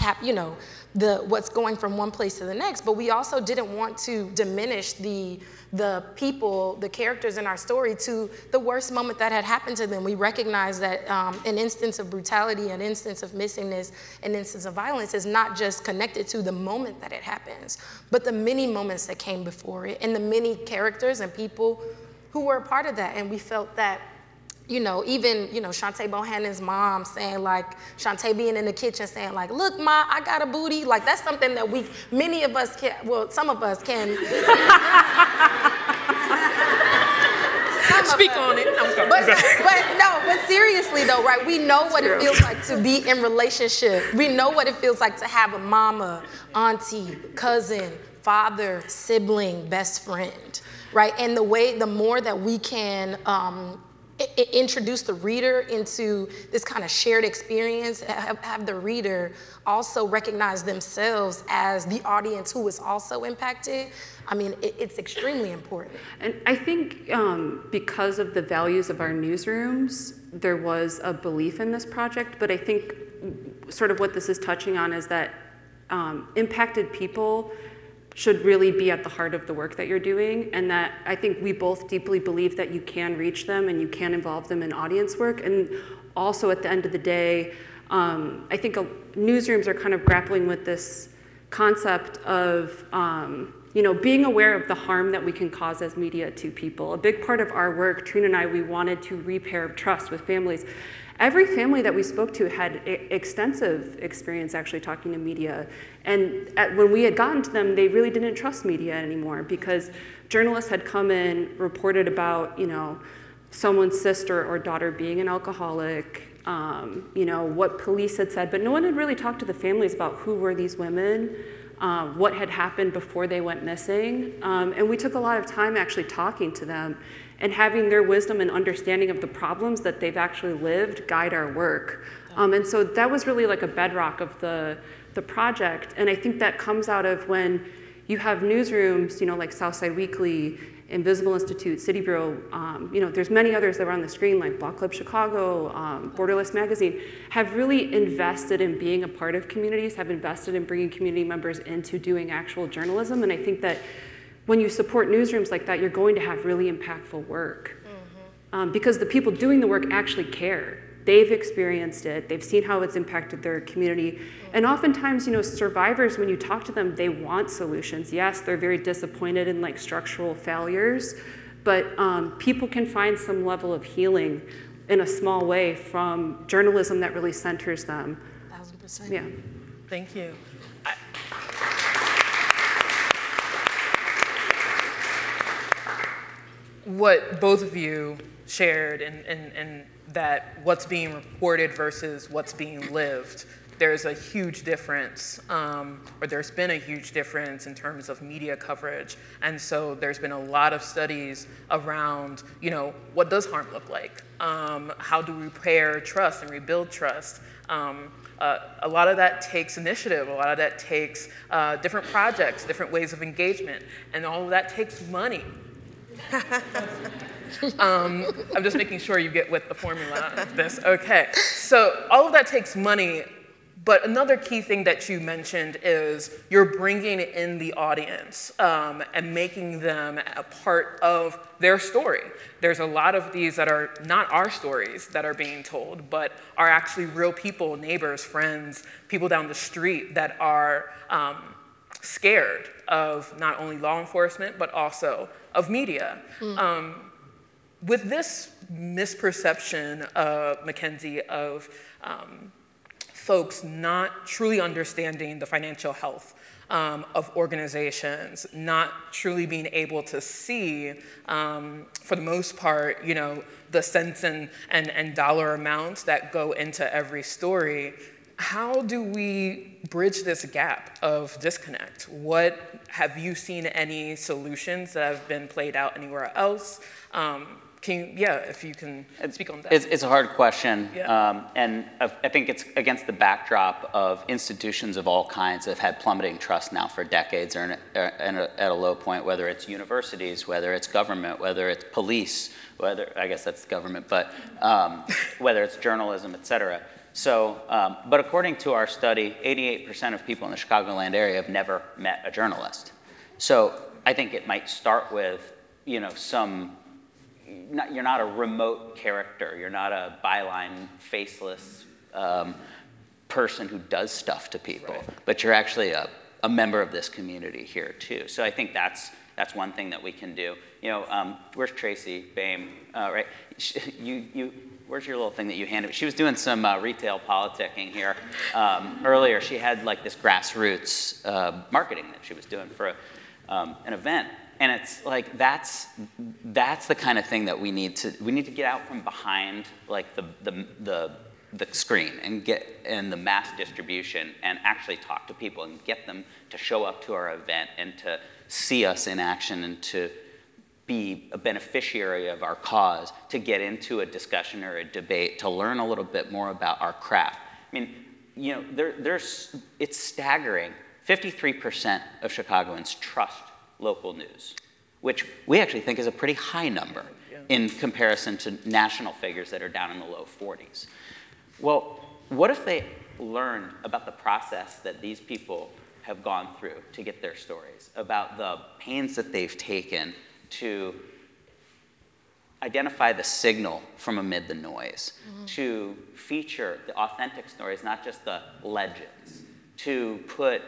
[SPEAKER 14] what's going from one place to the next, but we also didn't want to diminish the people, the characters in our story to the worst moment that had happened to them. We recognize that an instance of brutality, an instance of missingness, an instance of violence is not just connected to the moment that it happens, but the many moments that came before it and the many characters and people who were a part of that. And we felt that, you know, even, you know, Shantae Bohannon's mom saying like, Shantae being in the kitchen saying like, look, Ma, I got a booty. Like that's something that many of us can, well, some of us can.
[SPEAKER 11] Speak on it.
[SPEAKER 14] But seriously though, right? We know what it feels like to be in relationship. We know what it feels like to have a mama, auntie, cousin, father, sibling, best friend, right? And the more that we can introduce the reader into this kind of shared experience, have the reader also recognize themselves as the audience who is also impacted. I mean, it's extremely important.
[SPEAKER 15] And I think because of the values of our newsrooms, there was a belief in this project, but I think sort of what this is touching on is that impacted people should really be at the heart of the work that you're doing, and that I think we both deeply believe that you can reach them and you can involve them in audience work. And also at the end of the day, I think newsrooms are kind of grappling with this concept of being aware of the harm that we can cause as media to people. A big part of our work, Trina and I, we wanted to repair trust with families. Every family that we spoke to had extensive experience actually talking to media. And when we had gotten to them, they really didn't trust media anymore because journalists had come in, reported about, someone's sister or daughter being an alcoholic, what police had said, but no one had really talked to the families about who were these women, what had happened before they went missing. And we took a lot of time actually talking to them and having their wisdom and understanding of the problems that they've actually lived guide our work. And so that was really like a bedrock of the project. And I think that comes out of when you have newsrooms, like Southside Weekly, Invisible Institute, City Bureau, there's many others that are on the screen, like Block Club Chicago, Borderless Magazine, have really invested in being a part of communities, have invested in bringing community members into doing actual journalism. And I think that when you support newsrooms like that, you're going to have really impactful work. Because the people doing the work actually care. They've experienced it. They've seen how it's impacted their community. And oftentimes, survivors, when you talk to them, they want solutions. Yes, they're very disappointed in like structural failures, but people can find some level of healing in a small way from journalism that really centers them.
[SPEAKER 14] 1000%.
[SPEAKER 15] Yeah.
[SPEAKER 11] Thank you. What both of you shared and that what's being reported versus what's being lived, there's a huge difference, or there's been a huge difference in terms of media coverage. And so there's been a lot of studies around, what does harm look like? How do we repair trust and rebuild trust? A lot of that takes initiative. A lot of that takes different projects, different ways of engagement, and all of that takes money. I'm just making sure you get with the formula of this. Okay, so all of that takes money, but another key thing that you mentioned is you're bringing in the audience and making them a part of their story. There's a lot of these that are not our stories that are being told, but are actually real people, neighbors, friends, people down the street that are scared of not only law enforcement, but also of media. With this misperception, Mackenzie, of folks not truly understanding the financial health of organizations, not truly being able to see, for the most part, the cents and dollar amounts that go into every story, how do we bridge this gap of disconnect? Have you seen any solutions that have been played out anywhere else? If you can speak on that.
[SPEAKER 12] It's a hard question,
[SPEAKER 11] yeah.
[SPEAKER 12] And I think it's against the backdrop of institutions of all kinds that have had plummeting trust now for decades, or at a low point, whether it's universities, whether it's government, whether it's police, I guess that's government, but whether it's journalism, et cetera. So, but according to our study, 88% of people in the Chicagoland area have never met a journalist. So I think it might start with, you're not a remote character. You're not a byline, faceless person who does stuff to people, right. But you're actually a member of this community here too. So I think that's one thing that we can do. Where's Tracy Bame? Right? Where's your little thing that you handed me? She was doing some retail politicking here earlier. She had like this grassroots marketing that she was doing for an event. And it's like, that's the kind of thing that we need to get out from behind like the screen and get in the mass distribution and actually talk to people and get them to show up to our event and to see us in action and to be a beneficiary of our cause, to get into a discussion or a debate, to learn a little bit more about our craft. I mean, you know, it's staggering. 53% of Chicagoans trust local news, which we actually think is a pretty high number in comparison to national figures that are down in the low 40s. Well, what if they learn about the process that these people have gone through to get their stories, about the pains that they've taken to identify the signal from amid the noise, to feature the authentic stories, not just the legends, to put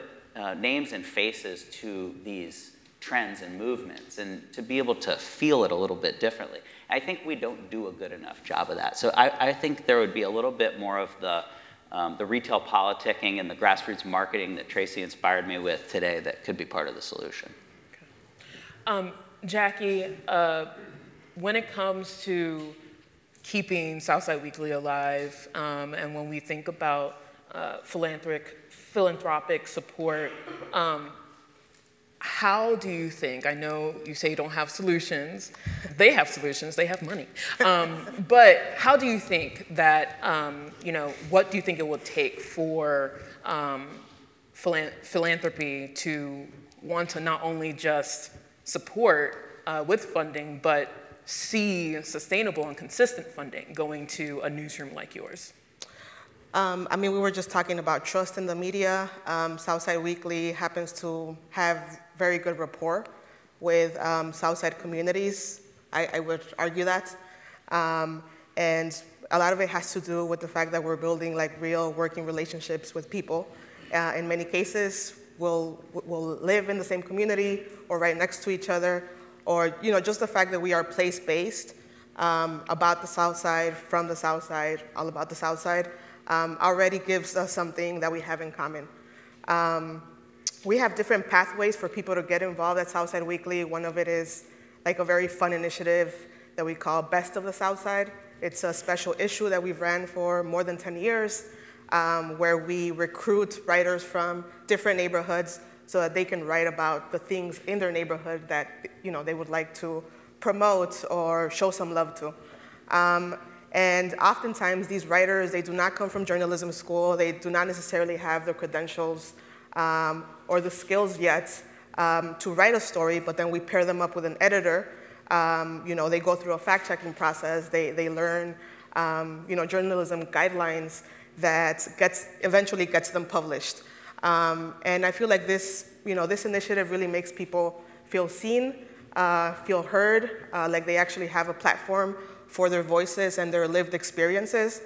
[SPEAKER 12] names and faces to these trends and movements, and to be able to feel it a little bit differently. I think we don't do a good enough job of that. So I think there would be a little bit more of the retail politicking and the grassroots marketing that Tracy inspired me with today that could be part of the solution.
[SPEAKER 11] Okay. Jackie, when it comes to keeping Southside Weekly alive, and when we think about philanthropic support, how do you think, I know you say you don't have solutions, they have solutions, they have money, but how do you think that, you know, what do you think it will take for philanthropy to want to not only just support with funding, but see sustainable and consistent funding going to a newsroom like yours?
[SPEAKER 13] I mean, we were just talking about trust in the media. Southside Weekly happens to have very good rapport with Southside communities. I would argue that. And a lot of it has to do with the fact that we're building like real working relationships with people. In many cases, we'll live in the same community or right next to each other, or you know, just the fact that we are place-based, about the South Side, from the South Side, all about the South Side, already gives us something that we have in common. We have different pathways for people to get involved at Southside Weekly. One of it is like a very fun initiative that we call Best of the South Side. It's a special issue that we've ran for more than 10 years, where we recruit writers from different neighborhoods so that they can write about the things in their neighborhood that they would like to promote or show some love to. And oftentimes these writers, they do not come from journalism school, they do not necessarily have the credentials or the skills yet to write a story, but then we pair them up with an editor. They go through a fact-checking process, they learn journalism guidelines that eventually gets them published. And I feel like this initiative really makes people feel seen, feel heard, like they actually have a platform for their voices and their lived experiences.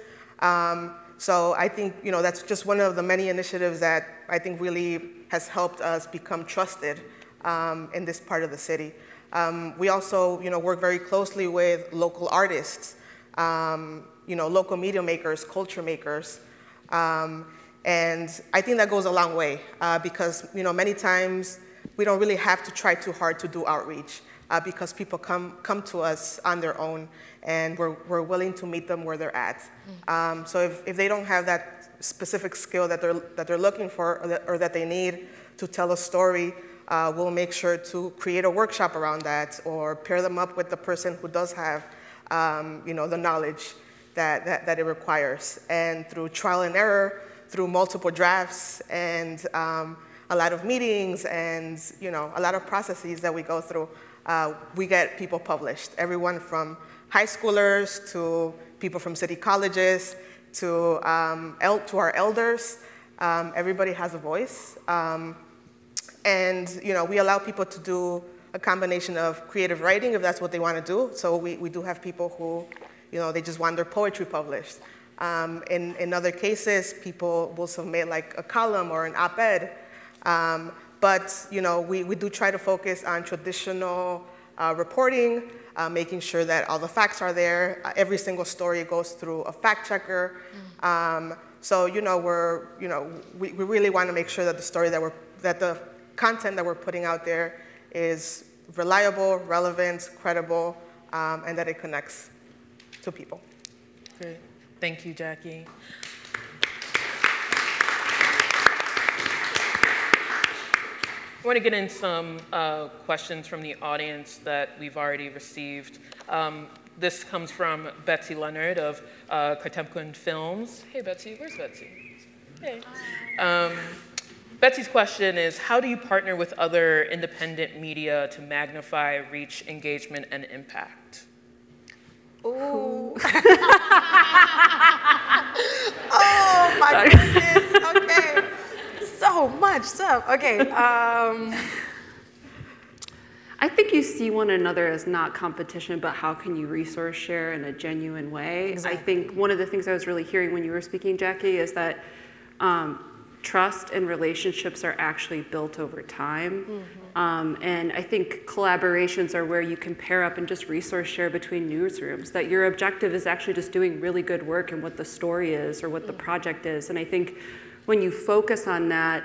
[SPEAKER 13] So I think that's just one of the many initiatives that I think really has helped us become trusted in this part of the city. We also work very closely with local artists, local media makers, culture makers. And I think that goes a long way because many times we don't really have to try too hard to do outreach because people come to us on their own and we're willing to meet them where they're at. So if they don't have that specific skill that they're looking for or that they need to tell a story, we'll make sure to create a workshop around that or pair them up with the person who does have the knowledge that it requires. And through trial and error, through multiple drafts and a lot of meetings and a lot of processes that we go through, we get people published. Everyone from high schoolers to people from city colleges to our elders. Everybody has a voice. And we allow people to do a combination of creative writing if that's what they want to do. So we do have people who they just want their poetry published. In other cases, people will submit like a column or an op-ed. But we do try to focus on traditional reporting, making sure that all the facts are there. Every single story goes through a fact checker. So we really want to make sure that the story that the content that we're putting out there is reliable, relevant, credible, and that it connects to people.
[SPEAKER 11] Great. Thank you, Jackie. I want to get in some questions from the audience that we've already received. This comes from Betsy Leonard of Kartemkin Films. Hey, Betsy, where's Betsy? Hey. Betsy's question is, how do you partner with other independent media to magnify reach, engagement, and impact?
[SPEAKER 14] Ooh. Oh my goodness, okay. So much stuff, okay.
[SPEAKER 15] I think you see one another as not competition, but how can you resource share in a genuine way? Exactly. I think one of the things I was really hearing when you were speaking, Jackie, is that trust and relationships are actually built over time. And I think collaborations are where you can pair up and just resource share between newsrooms, that your objective is actually just doing really good work in what the story is or what the project is. And I think when you focus on that,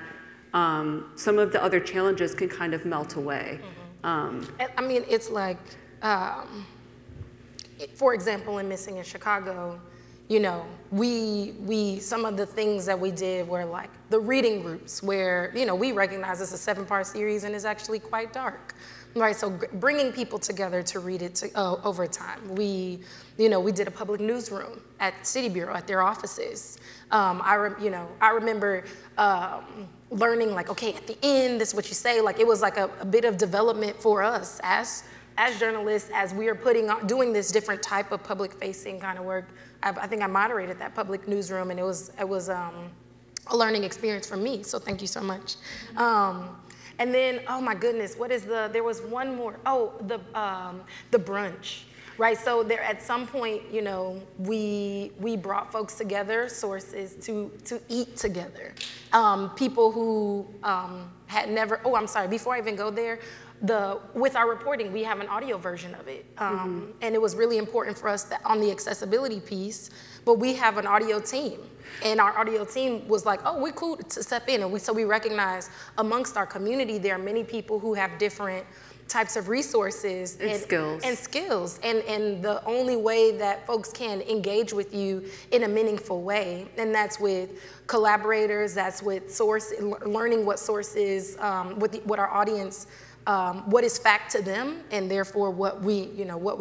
[SPEAKER 15] some of the other challenges can kind of melt away.
[SPEAKER 14] I mean, it's like, for example, in Missing in Chicago, you know, some of the things that we did were like the reading groups where, you know, we recognize it's a 7-part series and it's actually quite dark, right? So bringing people together to read it over time. We did a public newsroom at City Bureau at their offices. I remember learning like, okay, at the end, this is what you say. Like it was like a bit of development for us as journalists, as we are doing this different type of public facing kind of work. I think I moderated that public newsroom, and it was a learning experience for me. So thank you so much. And then, oh my goodness, there was one more. Oh, the brunch. Right, so there at some point, you know, we brought folks together, sources to eat together. People who had never, oh, I'm sorry, before I even go there, with our reporting, we have an audio version of it. And it was really important for us that on the accessibility piece, but we have an audio team. And our audio team was like, oh, we're cool to step in. And so we recognize amongst our community, there are many people who have different types of resources and skills. And the only way that folks can engage with you in a meaningful way, and that's with collaborators, that's with learning what sources, what our audience, what is fact to them, and therefore what we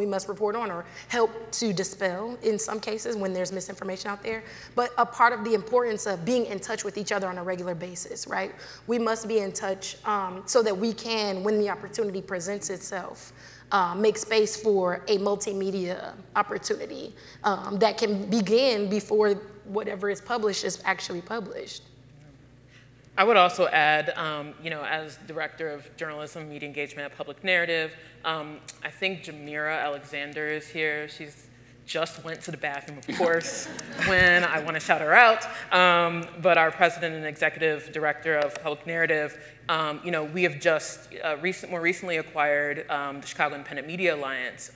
[SPEAKER 14] must report on or help to dispel in some cases when there's misinformation out there. But a part of the importance of being in touch with each other on a regular basis, right? We must be in touch so that we can, when the opportunity presents itself, make space for a multimedia opportunity that can begin before whatever is published is actually published.
[SPEAKER 11] I would also add, as Director of Journalism, Media Engagement at Public Narrative, I think Jamira Alexander is here. She's just went to the bathroom, of course, when I want to shout her out. But our President and Executive Director of Public Narrative, we have just more recently acquired the Chicago Independent Media Alliance.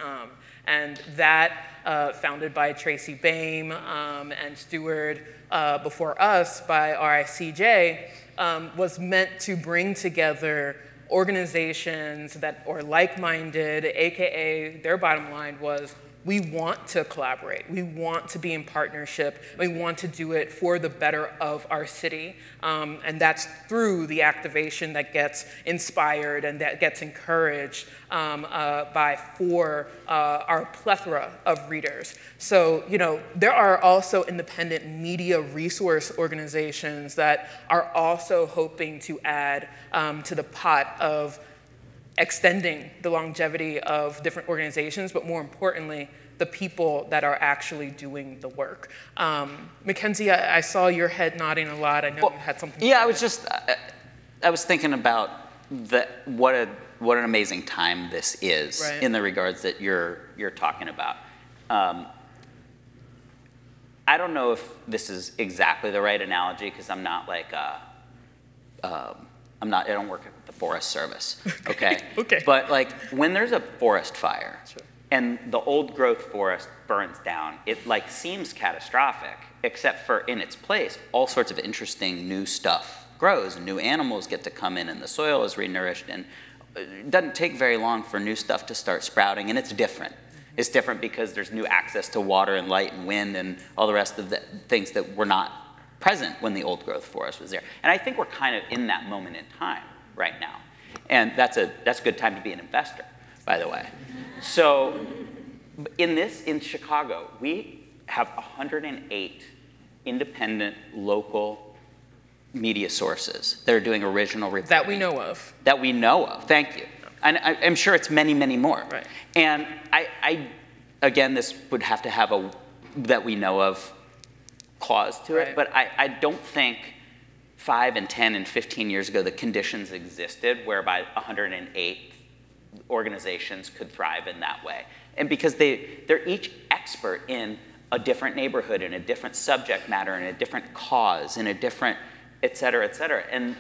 [SPEAKER 11] And that, founded by Tracy Baim and steward before us by RICJ, was meant to bring together organizations that are like-minded, AKA their bottom line was, we want to collaborate. We want to be in partnership. We want to do it for the better of our city. And that's through the activation that gets inspired and that gets encouraged for our plethora of readers. So, there are also independent media resource organizations that are also hoping to add to the pot of extending the longevity of different organizations, but more importantly, the people that are actually doing the work. Mackenzie, I saw your head nodding a lot. I know you had something.
[SPEAKER 12] Yeah, I was thinking about what an amazing time this is, right, in the regards that you're talking about. I don't know if this is exactly the right analogy because I'm not like I don't work at the Forest Service, okay?
[SPEAKER 11] Okay.
[SPEAKER 12] But like when there's a forest fire, sure, and the old growth forest burns down, it like seems catastrophic, except for in its place, all sorts of interesting new stuff grows, and new animals get to come in, and the soil is renourished, and it doesn't take very long for new stuff to start sprouting, and it's different. It's different because there's new access to water and light and wind and all the rest of the things that were not present when the old growth forest was there. And I think we're kind of in that moment in time right now. And that's a good time to be an investor, by the way. So in Chicago, we have 108 independent local media sources that are doing original reporting.
[SPEAKER 11] That we know of.
[SPEAKER 12] That we know of, thank you. And I'm sure it's many, many more.
[SPEAKER 11] Right.
[SPEAKER 12] And again, this would have to have a that we know of clause to it, but I don't think 5 and 10 and 15 years ago the conditions existed whereby 108 organizations could thrive in that way. And because they're each expert in a different neighborhood, in a different subject matter, in a different cause, in a different et cetera, et cetera. And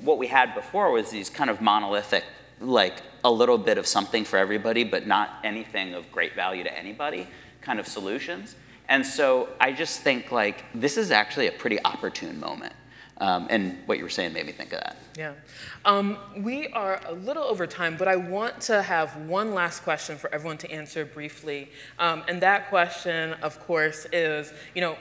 [SPEAKER 12] what we had before was these kind of monolithic, like a little bit of something for everybody, but not anything of great value to anybody kind of solutions. And so I just think like this is actually a pretty opportune moment. And what you were saying made me think of that.
[SPEAKER 11] Yeah. We are a little over time, but I want to have one last question for everyone to answer briefly. And that question, of course, is,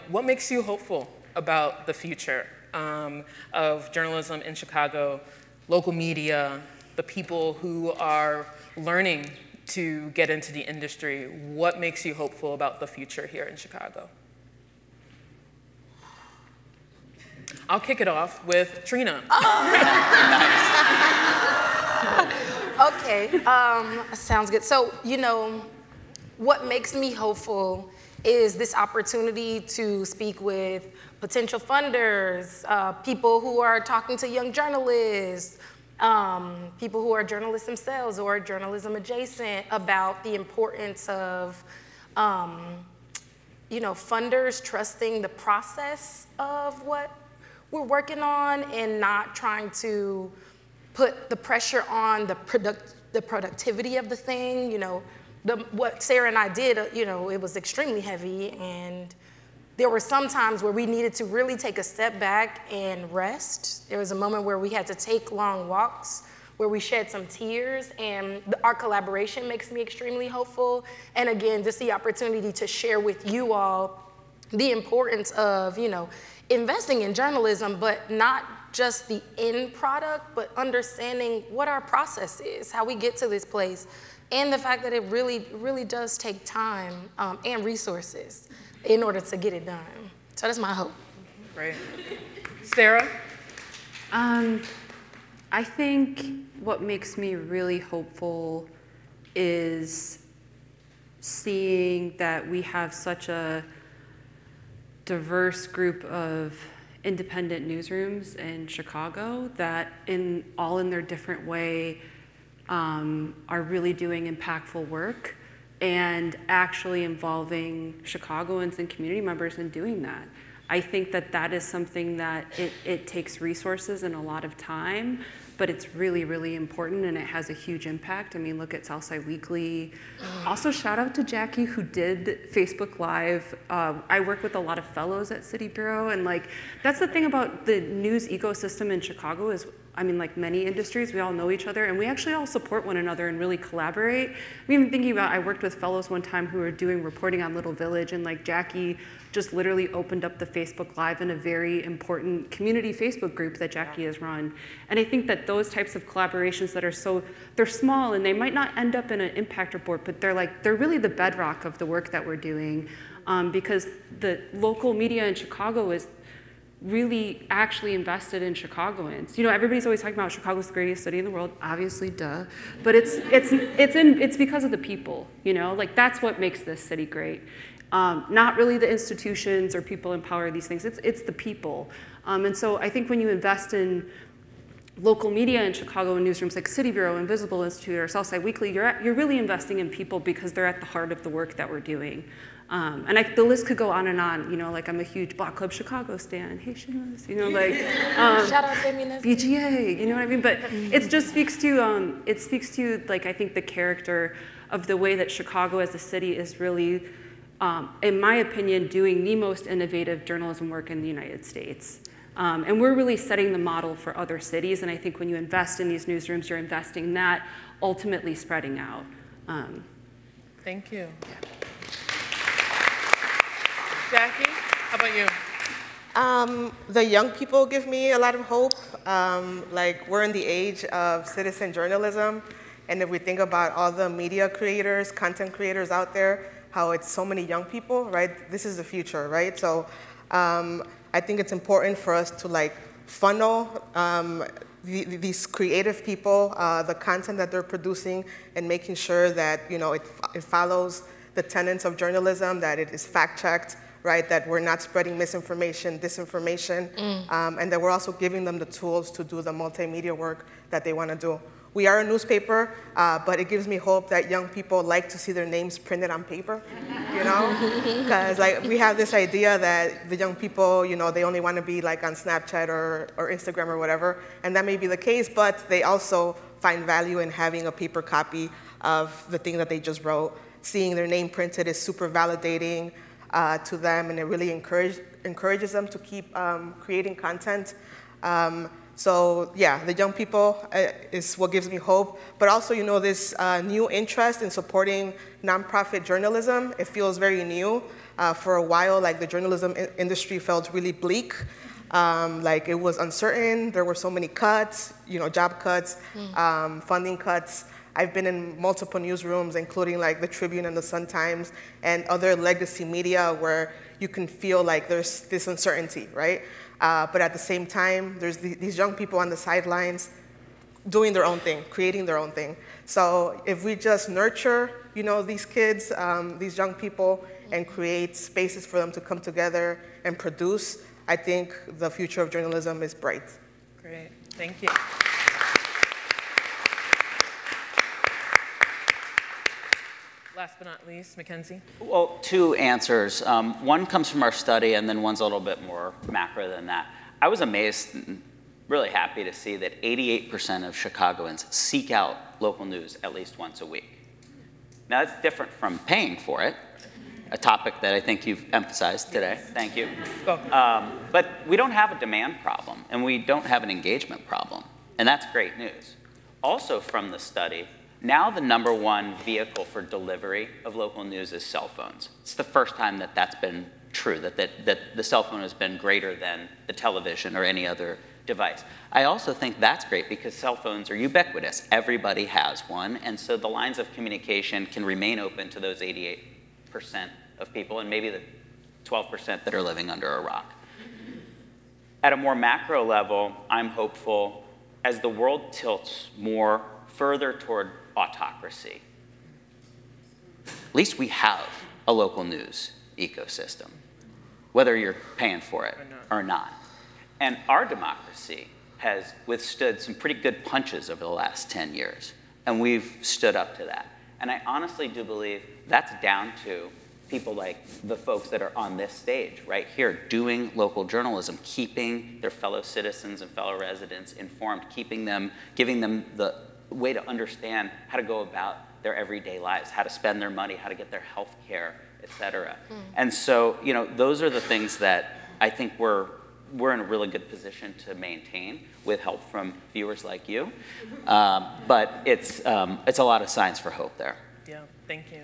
[SPEAKER 11] what makes you hopeful about the future of journalism in Chicago, local media, the people who are learning to get into the industry? What makes you hopeful about the future here in Chicago? I'll kick it off with Trina.
[SPEAKER 14] Okay, sounds good. So, what makes me hopeful is this opportunity to speak with potential funders, people who are talking to young journalists, people who are journalists themselves or journalism adjacent about the importance of, funders trusting the process of what we're working on and not trying to put the pressure on the productivity of the thing. What Sarah and I did, it was extremely heavy, and there were some times where we needed to really take a step back and rest. There was a moment where we had to take long walks, where we shed some tears, and our collaboration makes me extremely hopeful. And again, just the opportunity to share with you all the importance of, investing in journalism, but not just the end product, but understanding what our process is, how we get to this place, and the fact that it really, really does take time and resources in order to get it done. So that's my hope.
[SPEAKER 11] Great. Sarah?
[SPEAKER 15] I think what makes me really hopeful is seeing that we have such a diverse group of independent newsrooms in Chicago that all in their different way are really doing impactful work and actually involving Chicagoans and community members in doing that. I think that is something that it takes resources and a lot of time, but it's really, really important and it has a huge impact. I mean, look at Southside Weekly. Also, shout out to Jackie who did Facebook Live. I work with a lot of fellows at City Bureau, and that's the thing about the news ecosystem in Chicago is, like many industries, we all know each other and we actually all support one another and really collaborate. I'm even thinking about, I worked with fellows one time who were doing reporting on Little Village, and Jackie just literally opened up the Facebook Live in a very important community Facebook group that Jackie has run. And I think that those types of collaborations that are they're small and they might not end up in an impact report, but they're really the bedrock of the work that we're doing, because the local media in Chicago is really actually invested in Chicagoans. Everybody's always talking about Chicago's the greatest city in the world, obviously, duh. But it's because of the people, that's what makes this city great. Not really the institutions or people in power, these things, it's the people. And so I think when you invest in local media in Chicago and newsrooms like City Bureau, Invisible Institute, or Southside Weekly, you're really investing in people because they're at the heart of the work that we're doing. And the list could go on and on. I'm a huge Block Club Chicago stan. Hey, Shimas,
[SPEAKER 14] shout out feminism.
[SPEAKER 15] BGA, you know what I mean? But it just speaks to, I think the character of the way that Chicago as a city is really, in my opinion, doing the most innovative journalism work in the United States. And we're really setting the model for other cities. And I think when you invest in these newsrooms, you're investing in that, ultimately spreading out.
[SPEAKER 11] Thank you. Jackie, how about you?
[SPEAKER 13] The young people give me a lot of hope. Like, we're in the age of citizen journalism, and if we think about all the media creators, content creators out there, how it's so many young people, right? This is the future, right? So I think it's important for us to like funnel these creative people, the content that they're producing, and making sure that it follows the tenets of journalism, that it is fact-checked, right? That we're not spreading misinformation, disinformation, and that we're also giving them the tools to do the multimedia work that they want to do. We are a newspaper, but it gives me hope that young people like to see their names printed on paper, Because like we have this idea that the young people, they only want to be like on Snapchat or Instagram or whatever, and that may be the case, but they also find value in having a paper copy of the thing that they just wrote. Seeing their name printed is super validating to them, and it really encourages them to keep creating content. So yeah, the young people is what gives me hope, but also this new interest in supporting nonprofit journalism. It feels very new. For a while, like the journalism industry felt really bleak. Like it was uncertain. There were so many cuts, job cuts, funding cuts. I've been in multiple newsrooms, including like the Tribune and the Sun-Times and other legacy media where you can feel like there's this uncertainty, right? But at the same time, there's these young people on the sidelines doing their own thing, creating their own thing. So if we just nurture, these kids, these young people, and create spaces for them to come together and produce, I think the future of journalism is bright.
[SPEAKER 11] Great, thank you. Last but not least, Mackenzie.
[SPEAKER 12] Well, two answers. One comes from our study, and then one's a little bit more macro than that. I was amazed and really happy to see that 88% of Chicagoans seek out local news at least once a week. Now, that's different from paying for it, a topic that I think you've emphasized today. Thank you. But we don't have a demand problem, and we don't have an engagement problem, and that's great news. Also from the study, now the #1 vehicle for delivery of local news is cell phones. It's the first time that that's been true, that the cell phone has been greater than the television or any other device. I also think that's great because cell phones are ubiquitous. Everybody has one, and so the lines of communication can remain open to those 88% of people and maybe the 12% that are living under a rock. At a more macro level, I'm hopeful as the world tilts more further toward autocracy. At least we have a local news ecosystem, whether you're paying for it or not. And our democracy has withstood some pretty good punches over the last 10 years, and we've stood up to that. And I honestly do believe that's down to people like the folks that are on this stage right here doing local journalism, keeping their fellow citizens and fellow residents informed, giving them the way to understand how to go about their everyday lives, how to spend their money, how to get their health care, et cetera. And so, those are the things that I think we're in a really good position to maintain with help from viewers like you. But it's a lot of signs for hope there.
[SPEAKER 11] Yeah, thank you.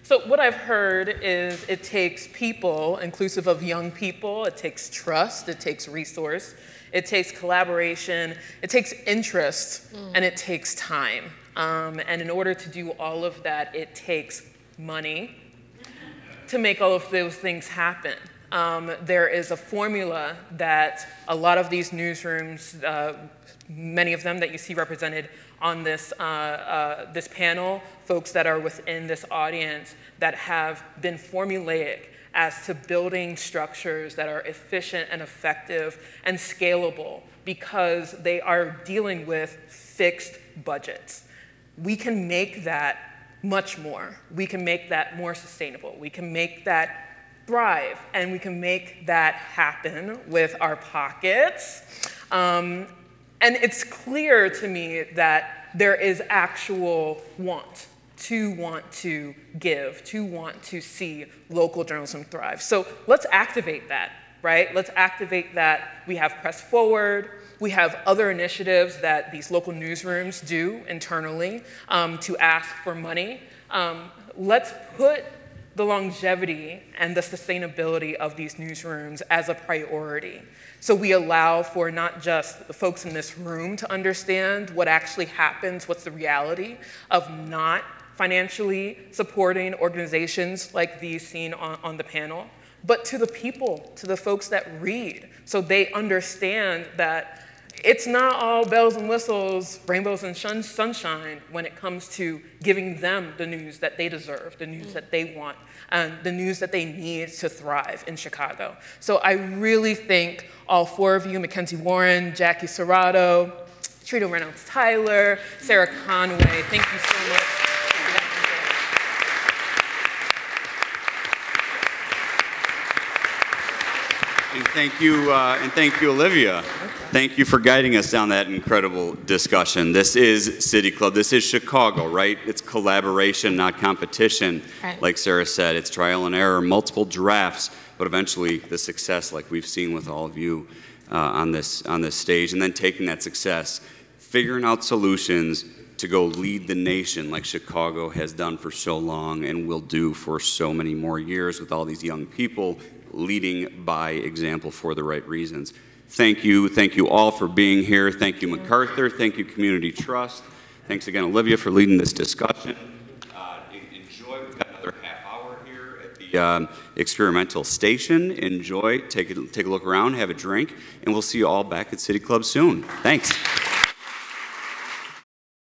[SPEAKER 11] So what I've heard is it takes people, inclusive of young people, it takes trust, it takes resource, it takes collaboration, it takes interest, and it takes time. And in order to do all of that, it takes money to make all of those things happen. There is a formula that a lot of these newsrooms, many of them that you see represented on this, this panel, folks that are within this audience that have been formulaic as to building structures that are efficient and effective and scalable because they are dealing with fixed budgets. We can make that much more. We can make that more sustainable. We can make that thrive, and we can make that happen with our pockets. And it's clear to me that there is actual want to give, to want to see local journalism thrive. So let's activate that, right? Let's activate that. We have Press Forward. We have other initiatives that these local newsrooms do internally to ask for money. Let's put the longevity and the sustainability of these newsrooms as a priority. So we allow for not just the folks in this room to understand what actually happens, what's the reality of not financially supporting organizations like these seen on the panel, but to the people, to the folks that read, so they understand that it's not all bells and whistles, rainbows and sunshine when it comes to giving them the news that they deserve, the news that they want, and the news that they need to thrive in Chicago. So I really thank all four of you, Mackenzie Warren, Jackie Serrato, Trina Reynolds-Tyler, Sarah Conway. Thank you so much.
[SPEAKER 1] And thank you, Olivia. Thank you for guiding us down that incredible discussion. This is City Club. This is Chicago, right? It's collaboration, not competition. Right. Like Sarah said, it's trial and error, multiple drafts, but eventually the success, like we've seen with all of you on this stage, and then taking that success, figuring out solutions to go lead the nation like Chicago has done for so long and will do for so many more years with all these young people leading by example for the right reasons. Thank you all for being here. Thank you, MacArthur. Thank you, Community Trust. Thanks again, Olivia, for leading this discussion. Enjoy. We've got another half hour here at the experimental station. Enjoy. Take a look around, have a drink, and we'll see you all back at City Club soon. Thanks.